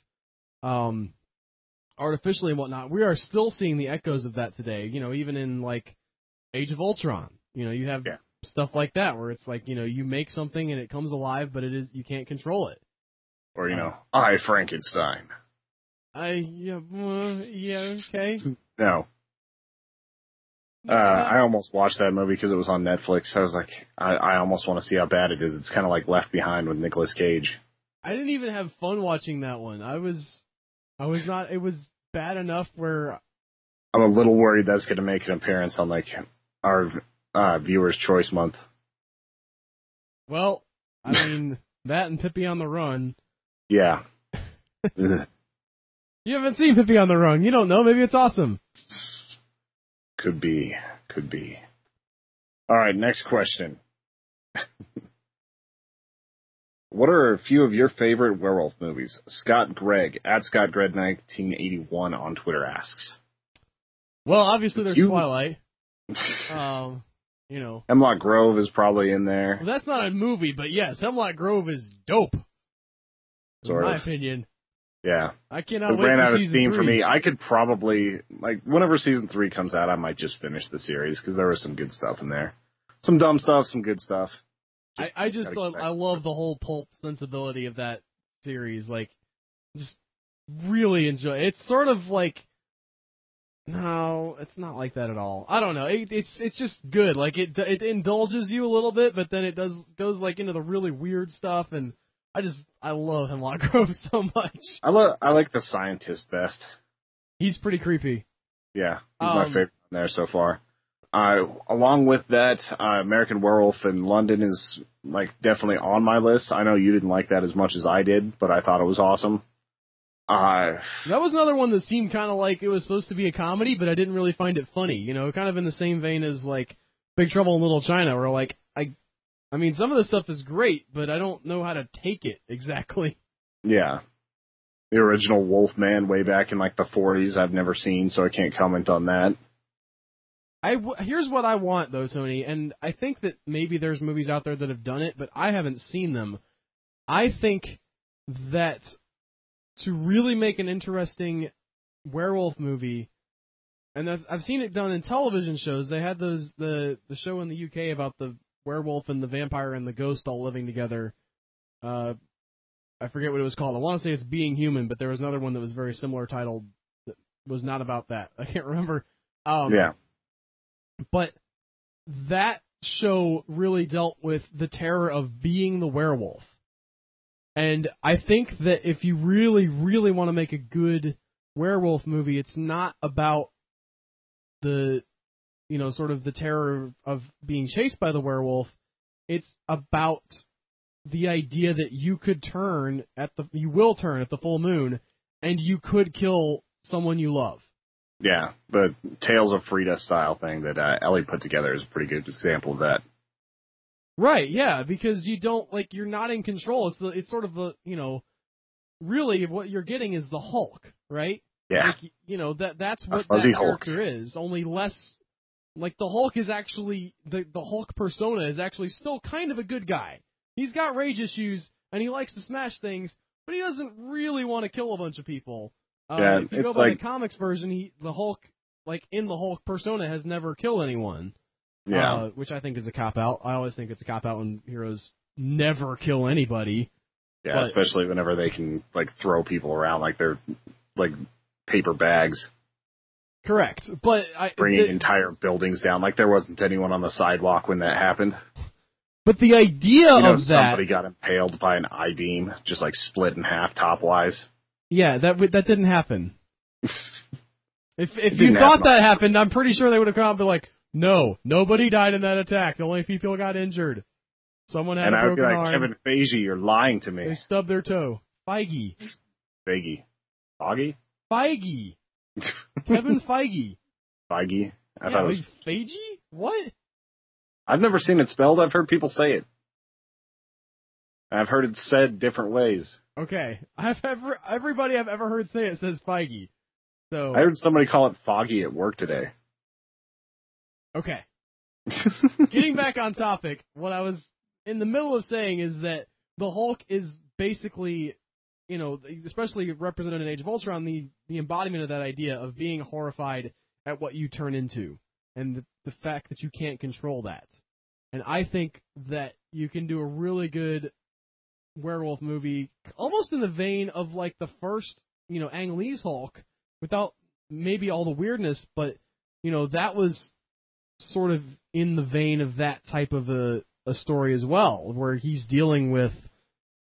artificially and whatnot, we are still seeing the echoes of that today, you know, even in, like, Age of Ultron. You know, you have... Yeah. Stuff like that, where it's like, you know, you make something and it comes alive, but you can't control it. Or, you know, I, Frankenstein. Yeah, okay. No. I almost watched that movie because it was on Netflix. I was like, I almost want to see how bad it is. It's kind of like Left Behind with Nicolas Cage. I didn't even have fun watching that one. I was not, it was bad enough where... I'm a little worried that's going to make an appearance on, like, our... Viewer's Choice Month. Well, I mean, that and Pippi on the Run. Yeah. You haven't seen Pippi on the Run. You don't know. Maybe it's awesome. Could be. All right, next question. What are a few of your favorite werewolf movies? Scott Gregg, at Scott Gregg 1981 on Twitter asks. Well, obviously there's Twilight. You know, Hemlock Grove is probably in there. Well, that's not a movie, but yes, Hemlock Grove is dope. In my opinion. Yeah. I cannot wait for season 3. It ran out of steam 3. for me. I could probably, like, whenever season 3 comes out, I might just finish the series, because there was some good stuff in there. Some dumb stuff, some good stuff. I love the whole pulp sensibility of that series. Like, just really enjoy it. It's sort of like... No, it's not like that at all. I don't know. It's just good. Like it indulges you a little bit, but then it goes like into the really weird stuff, and I love Hemlock Grove so much. I like the scientist best. He's pretty creepy. Yeah, he's my favorite there so far. Along with that, American Werewolf in London is like definitely on my list. I know you didn't like that as much as I did, but I thought it was awesome. That was another one that seemed kind of like it was supposed to be a comedy, but I didn't really find it funny. You know, kind of in the same vein as like Big Trouble in Little China, where like I mean, some of the stuff is great, but I don't know how to take it exactly. Yeah, the original Wolfman way back in like the 40s, I've never seen, so I can't comment on that. Here's what I want though, Tony, and I think that maybe there's movies out there that have done it, but I haven't seen them. I think that to really make an interesting werewolf movie, and I've seen it done in television shows. They had the show in the UK about the werewolf and the vampire and the ghost all living together. I forget what it was called. I want to say it's Being Human, but there was another one that was very similar titled that was not about that. I can't remember. Yeah. But that show really dealt with the terror of being the werewolf. And I think that if you really, really want to make a good werewolf movie, it's not about the, you know, sort of the terror of being chased by the werewolf. It's about the idea that you will turn at the full moon, and you could kill someone you love. Yeah, the Tales of Frida style thing that Ellie put together is a pretty good example of that. Right, yeah, because you don't, like, you're not in control. It's sort of a, you know, really what you're getting is the Hulk, right? Yeah. Like, you know, that's what Fuzzy that Hulk. character is. Only less, like, the Hulk is actually, the Hulk persona is actually still kind of a good guy. He's got rage issues, and he likes to smash things, but he doesn't really want to kill a bunch of people. If you go by the comics version, the Hulk, like, in the Hulk persona has never killed anyone. Yeah. Which I think is a cop-out. I always think it's a cop-out when heroes never kill anybody. Yeah, but, especially whenever they can, like, throw people around like they're, like, paper bags. Correct. But bringing entire buildings down. Like, there wasn't anyone on the sidewalk when that happened. But the idea of that... somebody got impaled by an I-beam, just, like, split in half top-wise. Yeah, that didn't happen. If you thought that happened, I'm pretty sure they would have come out and be like, no, nobody died in that attack. Only people got injured. Someone had a broken arm. And I would be like, Kevin Feige, you're lying to me. They stubbed their toe. Feige. Foggy? Feige. Kevin Feige. Feige? I thought it was... Feige? What? I've never seen it spelled. I've heard people say it. I've heard it said different ways. Okay. Everybody I've ever heard say it says Feige. So I heard somebody call it foggy at work today. Okay. Getting back on topic, what I was in the middle of saying is that the Hulk is basically, you know, especially represented in Age of Ultron, the embodiment of that idea of being horrified at what you turn into and the fact that you can't control that. And I think that you can do a really good werewolf movie, almost in the vein of like the first, you know, Ang Lee's Hulk, without maybe all the weirdness, but, you know, that was sort of in the vein of that type of a story as well, where he's dealing with,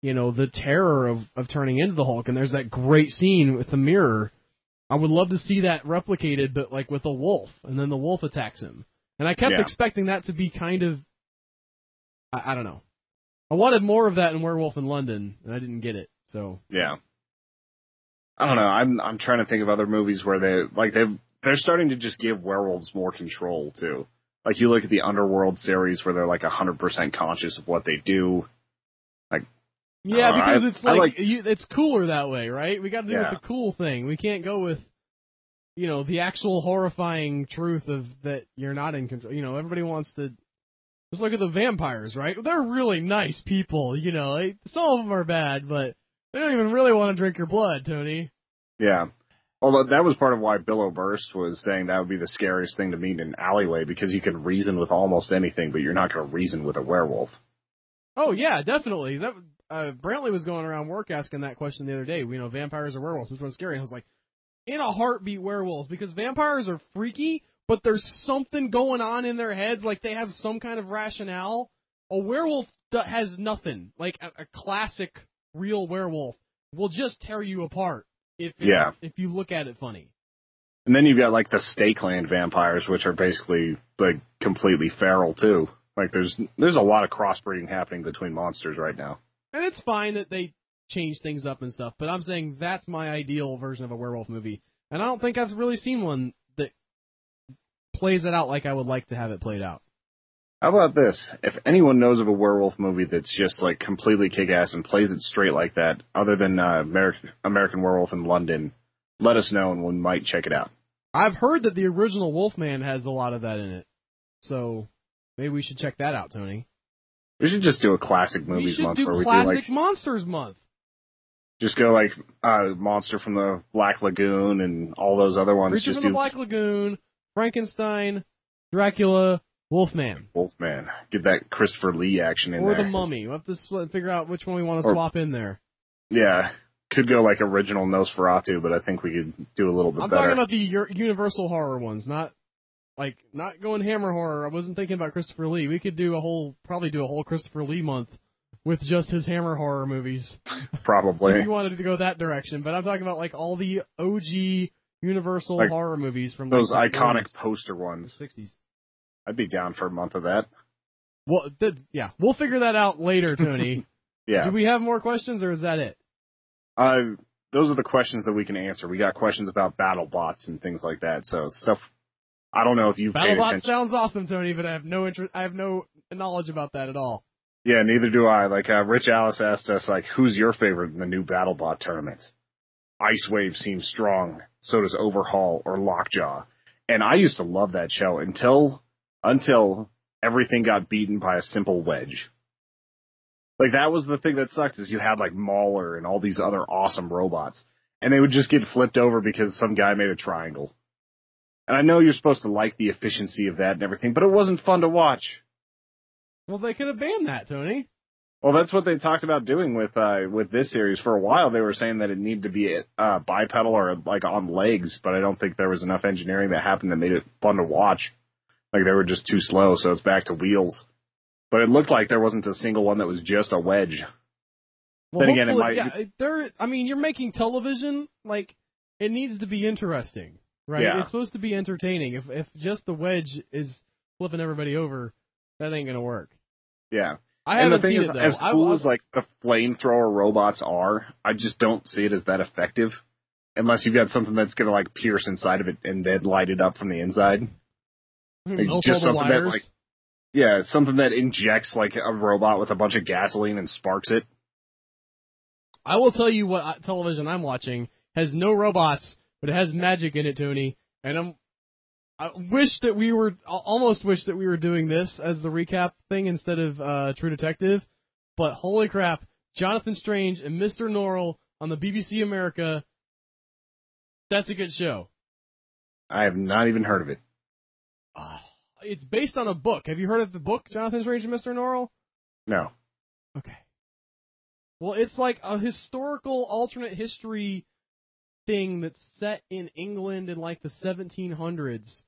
you know, the terror of turning into the Hulk, and there's that great scene with the mirror. I would love to see that replicated, but like with a wolf, and then the wolf attacks him. And I kept expecting that to be kind of, I don't know. I wanted more of that in Werewolf in London, and I didn't get it, so. Yeah. I don't know, I'm trying to think of other movies where they're starting to just give werewolves more control, too. Like, you look at the Underworld series where they're, like, 100% conscious of what they do. Like, yeah, because it's cooler that way, right? We got to do with the cool thing. We can't go with, you know, the actual horrifying truth of that you're not in control. You know, everybody wants to just look at the vampires, right? They're really nice people, you know. Some of them are bad, but they don't even really want to drink your blood, Tony. Yeah. Although that was part of why Bill O'Burst was saying that would be the scariest thing to meet in an alleyway, because you can reason with almost anything, but you're not going to reason with a werewolf. Oh, yeah, definitely. That Brantley was going around work asking that question the other day. You know, vampires or werewolves, which one's scary? And I was like, in a heartbeat, werewolves, because vampires are freaky, but there's something going on in their heads, like they have some kind of rationale. A werewolf has nothing. Like a classic real werewolf will just tear you apart if you look at it funny. And then you've got like the Stakeland vampires, which are basically like completely feral too. Like there's a lot of crossbreeding happening between monsters right now. And it's fine that they change things up and stuff, but I'm saying that's my ideal version of a werewolf movie. And I don't think I've really seen one that plays it out like I would like to have it played out. How about this? If anyone knows of a werewolf movie that's just like completely kick-ass and plays it straight like that, other than American Werewolf in London, let us know and we might check it out. I've heard that the original Wolfman has a lot of that in it, so maybe we should check that out, Tony. We should just do a classic movies month where we do like classic monsters month. Just go like Monster from the Black Lagoon and all those other ones. Creature from the Black Lagoon, Frankenstein, Dracula, Wolfman. Get that Christopher Lee action in there. Or the Mummy. We'll have to figure out which one we want to swap in there. Yeah. Could go like original Nosferatu, but I think we could do a little bit better. I'm talking about the Universal horror ones, not going Hammer horror. I wasn't thinking about Christopher Lee. We could probably do a whole Christopher Lee month with just his Hammer horror movies. Probably. If you wanted to go that direction. But I'm talking about like all the OG Universal like horror movies from those iconic poster ones. 60s. I'd be down for a month of that. Well, we'll figure that out later, Tony. Yeah. Do we have more questions, or is that it? Those are the questions that we can answer. We got questions about battle bots and things like that. So stuff. I don't know if you've paid attention. BattleBot sounds awesome, Tony, but I have no interest. I have no knowledge about that at all. Yeah, neither do I. Like Rich Alice asked us, like, who's your favorite in the new BattleBot tournament? Ice Wave seems strong. So does Overhaul or Lockjaw. And I used to love that show until everything got beaten by a simple wedge. Like, that was the thing that sucked, is you had, like, Mauler and all these other awesome robots. And they would just get flipped over because some guy made a triangle. And I know you're supposed to like the efficiency of that and everything, but it wasn't fun to watch. Well, they could have banned that, Tony. Well, that's what they talked about doing with this series. For a while, they were saying that it needed to be bipedal or, like, on legs, but I don't think there was enough engineering that happened that made it fun to watch. Like, they were just too slow, so it's back to wheels. But it looked like there wasn't a single one that was just a wedge. Well, then again, it might... Yeah, I mean, you're making television, like, it needs to be interesting, right? Yeah. It's supposed to be entertaining. If just the wedge is flipping everybody over, that ain't gonna work. Yeah. I haven't seen it, though. As cool as, like, the flamethrower robots are, I just don't see it as that effective. Unless you've got something that's gonna, like, pierce inside of it and then light it up from the inside. Like, just something wires. That, like... Yeah, something that injects, like, a robot with a bunch of gasoline and sparks it. I will tell you what television I'm watching has no robots, but it has magic in it, Tony. And I almost wish that we were doing this as the recap thing instead of True Detective. But holy crap, Jonathan Strange and Mr. Norrell on the BBC America, that's a good show. I have not even heard of it. It's based on a book. Have you heard of the book, Jonathan Strange and Mr. Norrell? No. Okay. Well, it's like a historical alternate history thing that's set in England in like the 1700s,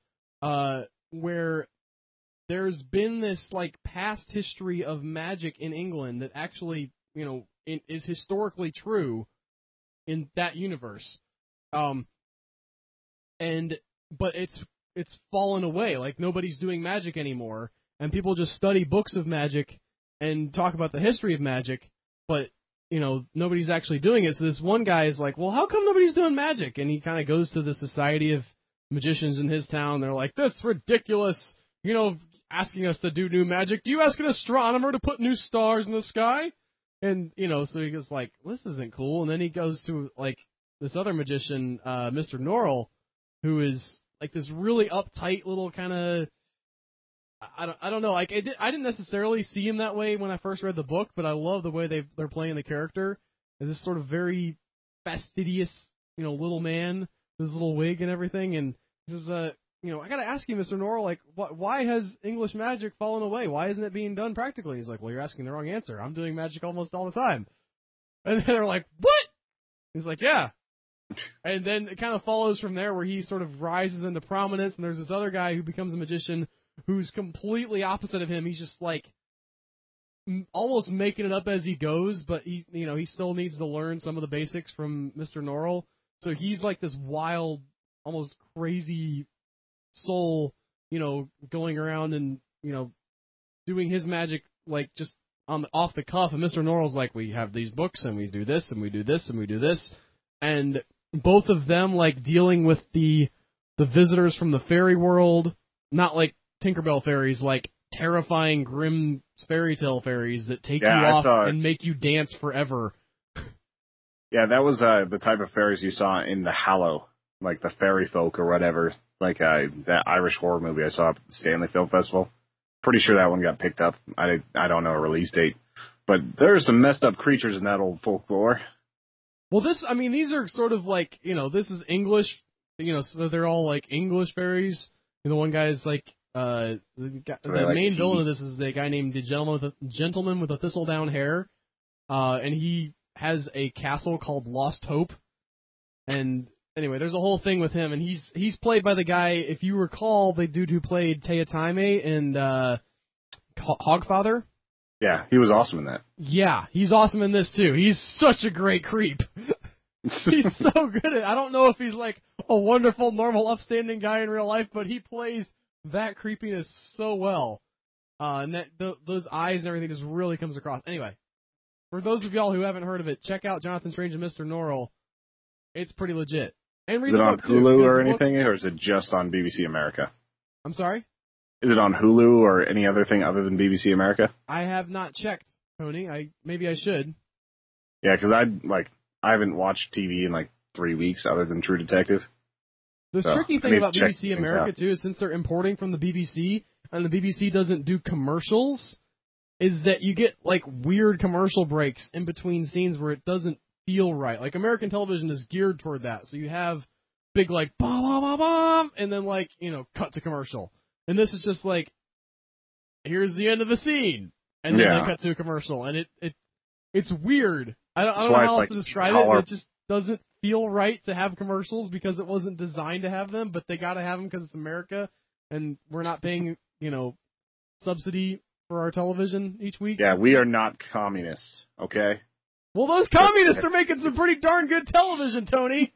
where there's been this like past history of magic in England that actually, you know, is historically true in that universe. But it's fallen away. Like, nobody's doing magic anymore, and people just study books of magic and talk about the history of magic, but, you know, nobody's actually doing it. So this one guy is like, well, how come nobody's doing magic? And he kind of goes to the Society of Magicians in his town. They're like, that's ridiculous, you know, asking us to do new magic. Do you ask an astronomer to put new stars in the sky? And, you know, so he goes like, this isn't cool. And then he goes to, like, this other magician, Mr. Norrell, who is like this really uptight little kind of, I don't know, like I didn't necessarily see him that way when I first read the book, but I love the way they're playing the character as this sort of very fastidious, you know, little man with his little wig and everything. And this is you know, I gotta ask you, Mr. Norrell, like, why has English magic fallen away? Why isn't it being done practically? He's like, well, you're asking the wrong answer. I'm doing magic almost all the time. And they're like, what? He's like, yeah. And then it kind of follows from there where he sort of rises into prominence, and there's this other guy who becomes a magician who's completely opposite of him. He's just like almost making it up as he goes, but he still needs to learn some of the basics from Mr. Norrell. So he's like this wild, almost crazy soul, you know, going around and, you know, doing his magic like just off the cuff. And Mr. Norrell's like, we have these books and we do this and we do this and we do this. And both of them like dealing with the visitors from the fairy world, not like Tinkerbell fairies, like terrifying, grim fairy tale fairies that take you off and make you dance forever. Yeah, that was the type of fairies you saw in The Hallow, like the fairy folk or whatever, like that Irish horror movie I saw at the Stanley Film Festival. Pretty sure that one got picked up. I don't know a release date, but there's some messed up creatures in that old folklore. Well, these are sort of like, you know, this is English, you know, so they're all like English fairies. And the one guy is like, the main villain of this is the guy named the Gentleman with a Thistledown Hair. And he has a castle called Lost Hope. And anyway, there's a whole thing with him. And he's played by the guy, if you recall, the dude who played Teotime in Hogfather. Yeah, he was awesome in that. Yeah, he's awesome in this, too. He's such a great creep. He's so good at it. I don't know if he's like a wonderful, normal, upstanding guy in real life, but he plays that creepiness so well. And those eyes and everything just really comes across. Anyway, for those of y'all who haven't heard of it, check out Jonathan Strange and Mr. Norrell. It's pretty legit. And read the book, too. Is it on Hulu or anything, or is it just on BBC America? I'm sorry? Is it on Hulu or any other thing other than BBC America? I have not checked, Tony. Maybe I should. Yeah, because I haven't watched TV in like 3 weeks, other than True Detective. The So, tricky I thing need about to check BBC things America, out. too, is since they're importing from the BBC, and the BBC doesn't do commercials, is that you get, like, weird commercial breaks in between scenes where it doesn't feel right. Like, American television is geared toward that. So you have big, like, bum, bum, bum, bum, and then, like, you know, cut to commercial. And this is just like, here's the end of the scene. And then they cut to a commercial. And it's weird. I don't know how else to describe it, but it just doesn't feel right to have commercials because it wasn't designed to have them, but they gotta have them because it's America, and we're not paying, you know, subsidy for our television each week. Yeah, we are not communists, okay? Well, those communists are making some pretty darn good television, Tony.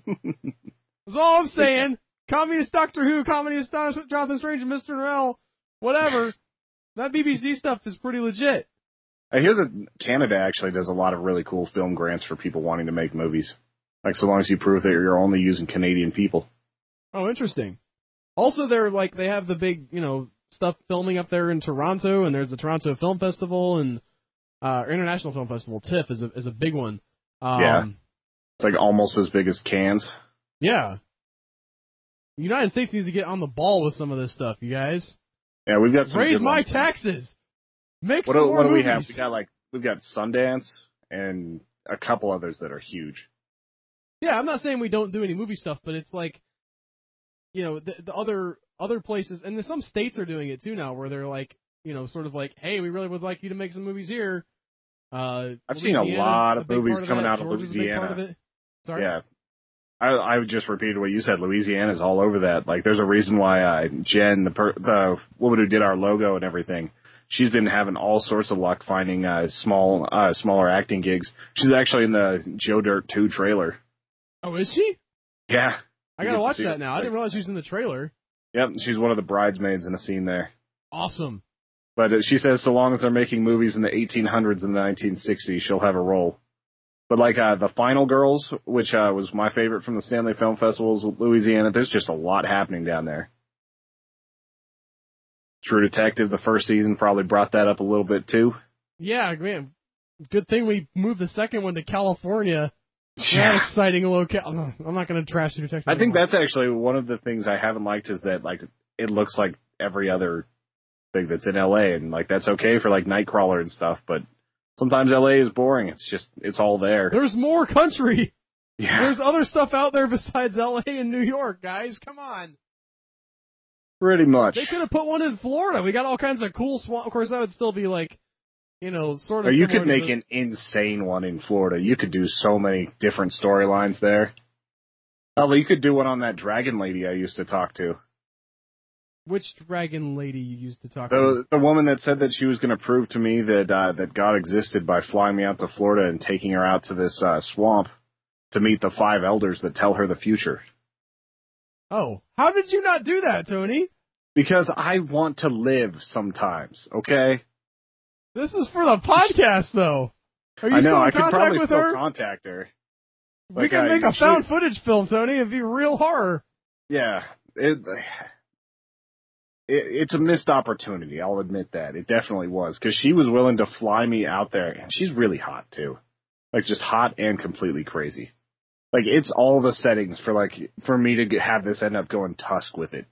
That's all I'm saying. Communist Doctor Who, Communist Jonathan Strange, and Mr. Norrell, whatever. That BBC stuff is pretty legit. I hear that Canada actually does a lot of really cool film grants for people wanting to make movies. Like, so long as you prove that you're only using Canadian people. Oh, interesting. Also, they have the big, you know, stuff filming up there in Toronto, and there's the Toronto Film Festival, and International Film Festival, TIFF, is a big one. Yeah. It's like almost as big as Cannes. Yeah. The United States needs to get on the ball with some of this stuff, you guys. Yeah, we've got some Raise good my ones. taxes. Make What some more do we movies. have? We've got Sundance and a couple others that are huge. Yeah, I'm not saying we don't do any movie stuff, but it's like, you know, the other places, and some states are doing it too now, where they're like, you know, sort of like, hey, we really would like you to make some movies here. I've seen a lot of movies coming out of Georgia's a big part of Louisiana. it. Sorry? Yeah. I just repeated what you said. Louisiana's all over that. Like, there's a reason why Jen, the woman who did our logo and everything, she's been having all sorts of luck finding smaller acting gigs. She's actually in the Joe Dirt 2 trailer. Oh, is she? Yeah. I gotta watch that now. I didn't realize she was in the trailer. Yep, she's one of the bridesmaids in a scene there. Awesome. But she says so long as they're making movies in the 1800s and the 1960s, she'll have a role. But like the Final Girls, which was my favorite from the Stanley Film Festivals, Louisiana, there's just a lot happening down there. True Detective, the first season, probably brought that up a little bit too. Yeah, man. Good thing we moved the second one to California. Yeah. That exciting locale. I'm not going to trash True Detective. I think that's actually one of the things I haven't liked is that like it looks like every other thing that's in LA, and like that's okay for like Nightcrawler and stuff, but sometimes LA is boring. It's all there. There's more country. Yeah. There's other stuff out there besides LA and New York, guys. Come on. Pretty much. They could have put one in Florida. We got all kinds of cool swamp. Of course, that would still be like, you know, sort of. Or you could make an insane one in Florida. You could do so many different storylines there. Although you could do one on that dragon lady I used to talk to. Which dragon lady you used to talk to? The woman that said that she was going to prove to me that that God existed by flying me out to Florida and taking her out to this swamp to meet the 5 elders that tell her the future. Oh, how did you not do that, Tony? Because I want to live sometimes, okay? This is for the podcast, though. Are you I know, still in I could contact probably with still her? contact her. We can make a found footage film, Tony. It'd be real horror. Yeah. It's a missed opportunity, I'll admit that. It definitely was, because she was willing to fly me out there, and she's really hot, too. Like, just hot and completely crazy. Like, it's all the settings for me to have this end up going Tusk with it.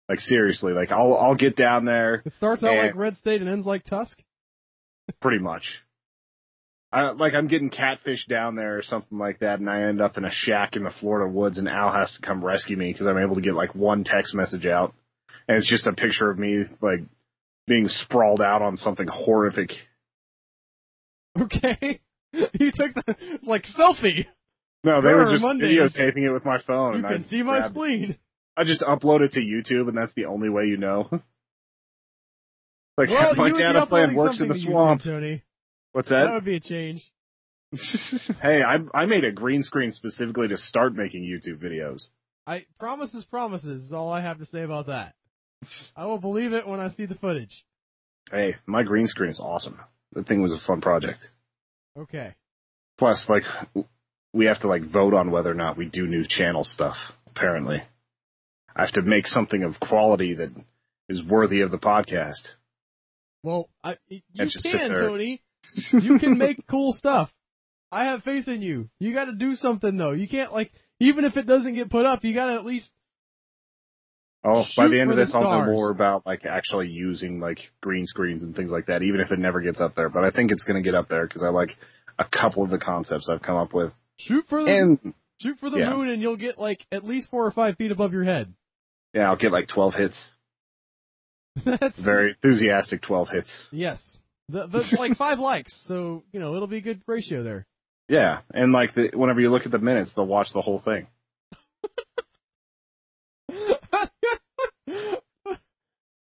Like, seriously, like, I'll get down there. It starts out like Red State and ends like Tusk? Pretty much. I'm getting catfish down there or something like that, and I end up in a shack in the Florida woods, and Al has to come rescue me because I'm able to get, like, one text message out. And it's just a picture of me, like, being sprawled out on something horrific. Okay. You took the, like, selfie. No, they were just Mondays. videotaping it with my phone. You can see my spleen. I just upload it to YouTube, and that's the only way you know. Like, Well, my you would be data plan uploading works in the something to swamp. YouTube, Tony. What's that? That would be a change. Hey, I made a green screen specifically to start making YouTube videos. Promises is all I have to say about that. I will believe it when I see the footage. Hey, my green screen is awesome. That thing was a fun project. Okay. Plus, like, we have to, like, vote on whether or not we do new channel stuff, apparently. I have to make something of quality that is worthy of the podcast. Well, you just sit can, there. Tony. You can make cool stuff. I have faith in you. You got to do something though. You can't even if it doesn't get put up, you got to at least. Oh, by the end of this, I'll know stars. more about actually using green screens and things like that, even if it never gets up there. But I think it's going to get up there because I like a couple of the concepts I've come up with. Shoot for the moon, and you'll get at least 4 or 5 feet above your head. Yeah, I'll get 12 hits. That's very enthusiastic 12 hits. Yes, that's 5 likes, so it'll be a good ratio there. Yeah, and whenever you look at the minutes, they'll watch the whole thing.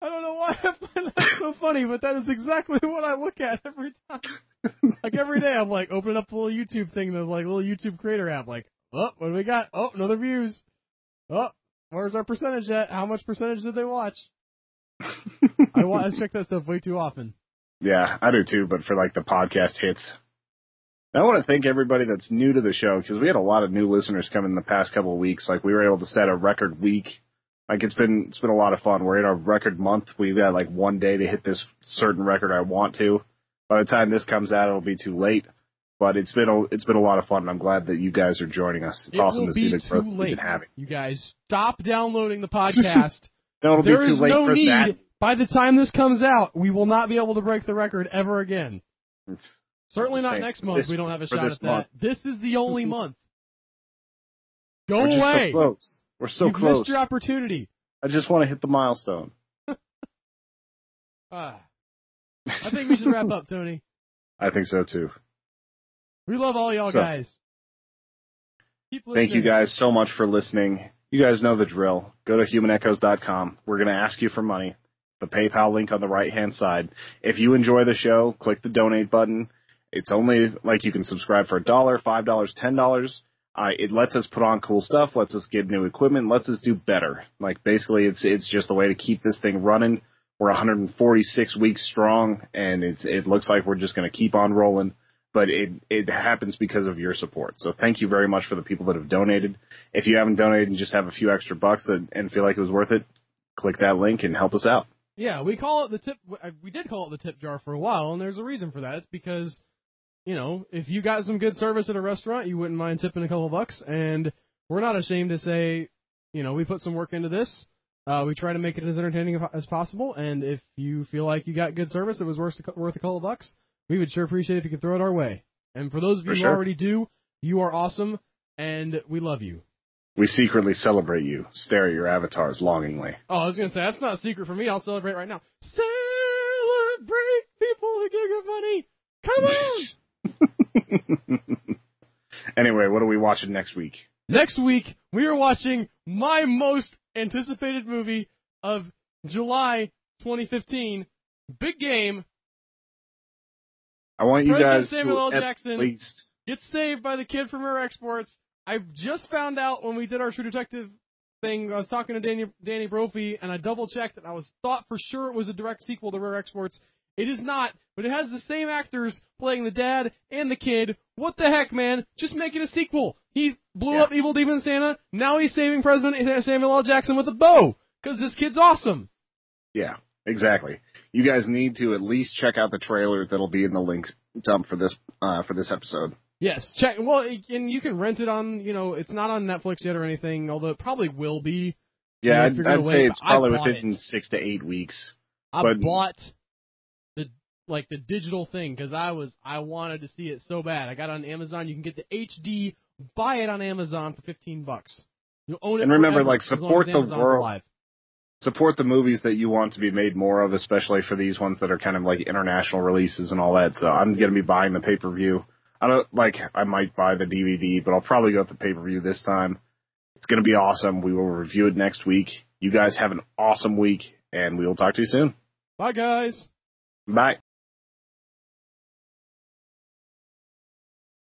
I don't know why I find that so funny, but that is exactly what I look at every time. Every day, I'm opening up the little YouTube thing, the little YouTube creator app. Oh, what do we got? Oh, another views. Oh, where's our percentage at? How much percentage did they watch? I check that stuff way too often. Yeah, I do too, but for the podcast hits. I want to thank everybody that's new to the show because we had a lot of new listeners come in the past couple of weeks. We were able to set a record week. It's been a lot of fun. We're in our record month. We've got 1 day to hit this certain record I want to. By the time this comes out, it'll be too late. But it's been a lot of fun, and I'm glad that you guys are joining us. It's awesome to see the growth we've been having. You guys, stop downloading the podcast. No, it'll be too late for need. that. By the time this comes out, we will not be able to break the record ever again. Certainly not next month. We don't have a shot at that. This is the only month. Go away. We're so close. We're so close. You've missed your opportunity. I just want to hit the milestone. I think we should wrap up, Tony. I think so, too. We love all y'all guys. Keep listening. Thank you guys so much for listening. You guys know the drill. Go to humanechoes.com. We're going to ask you for money. The PayPal link on the right-hand side. If you enjoy the show, click the donate button. It's only you can subscribe for $1, $5, $10. It lets us put on cool stuff, lets us get new equipment, lets us do better. Basically, it's just a way to keep this thing running. We're 146 weeks strong, and it looks like we're just going to keep on rolling. But it happens because of your support. So thank you very much for the people that have donated. If you haven't donated and just have a few extra bucks and feel like it was worth it, click that link and help us out. Yeah, we call it the tip. We did call it the tip jar for a while, and there's a reason for that. It's because, if you got some good service at a restaurant, you wouldn't mind tipping a couple bucks. And we're not ashamed to say, we put some work into this. We try to make it as entertaining as possible. And if you feel like you got good service, it was worth a couple bucks, we would sure appreciate it if you could throw it our way. And for those of you who already do, you are awesome, and we love you. We secretly celebrate you. Stare at your avatars longingly. Oh, I was going to say, that's not a secret for me. I'll celebrate right now. Celebrate people who give good money. Come on! Anyway, what are we watching next week? Next week, we are watching my most anticipated movie of July 2015, Big Game. I want you President guys Samuel L. to Jackson at least gets saved by the kid from Rare Exports. I just found out when we did our True Detective thing, I was talking to Danny Brophy, and I double-checked, and I thought for sure it was a direct sequel to Rare Exports. It is not, but it has the same actors playing the dad and the kid. What the heck, man? Just make it a sequel. He blew up Evil Demon Santa. Now he's saving President Samuel L. Jackson with a bow, because this kid's awesome. Yeah, exactly. You guys need to at least check out the trailer that'll be in the link dump for this episode. Yes, check. Well, and you can rent it on, it's not on Netflix yet or anything, although it probably will be. Yeah, I'd say it's probably within 6 to 8 weeks. I bought the digital thing because I wanted to see it so bad. I got it on Amazon. You can get the HD, buy it on Amazon for $15. You'll own it. And remember, forever, support the world. Alive. Support the movies that you want to be made more of, especially for these ones that are kind of international releases and all that. So I'm going to be buying the pay-per-view. I might buy the DVD, but I'll probably go with the pay-per-view this time. It's going to be awesome. We will review it next week. You guys have an awesome week, and we will talk to you soon. Bye, guys. Bye.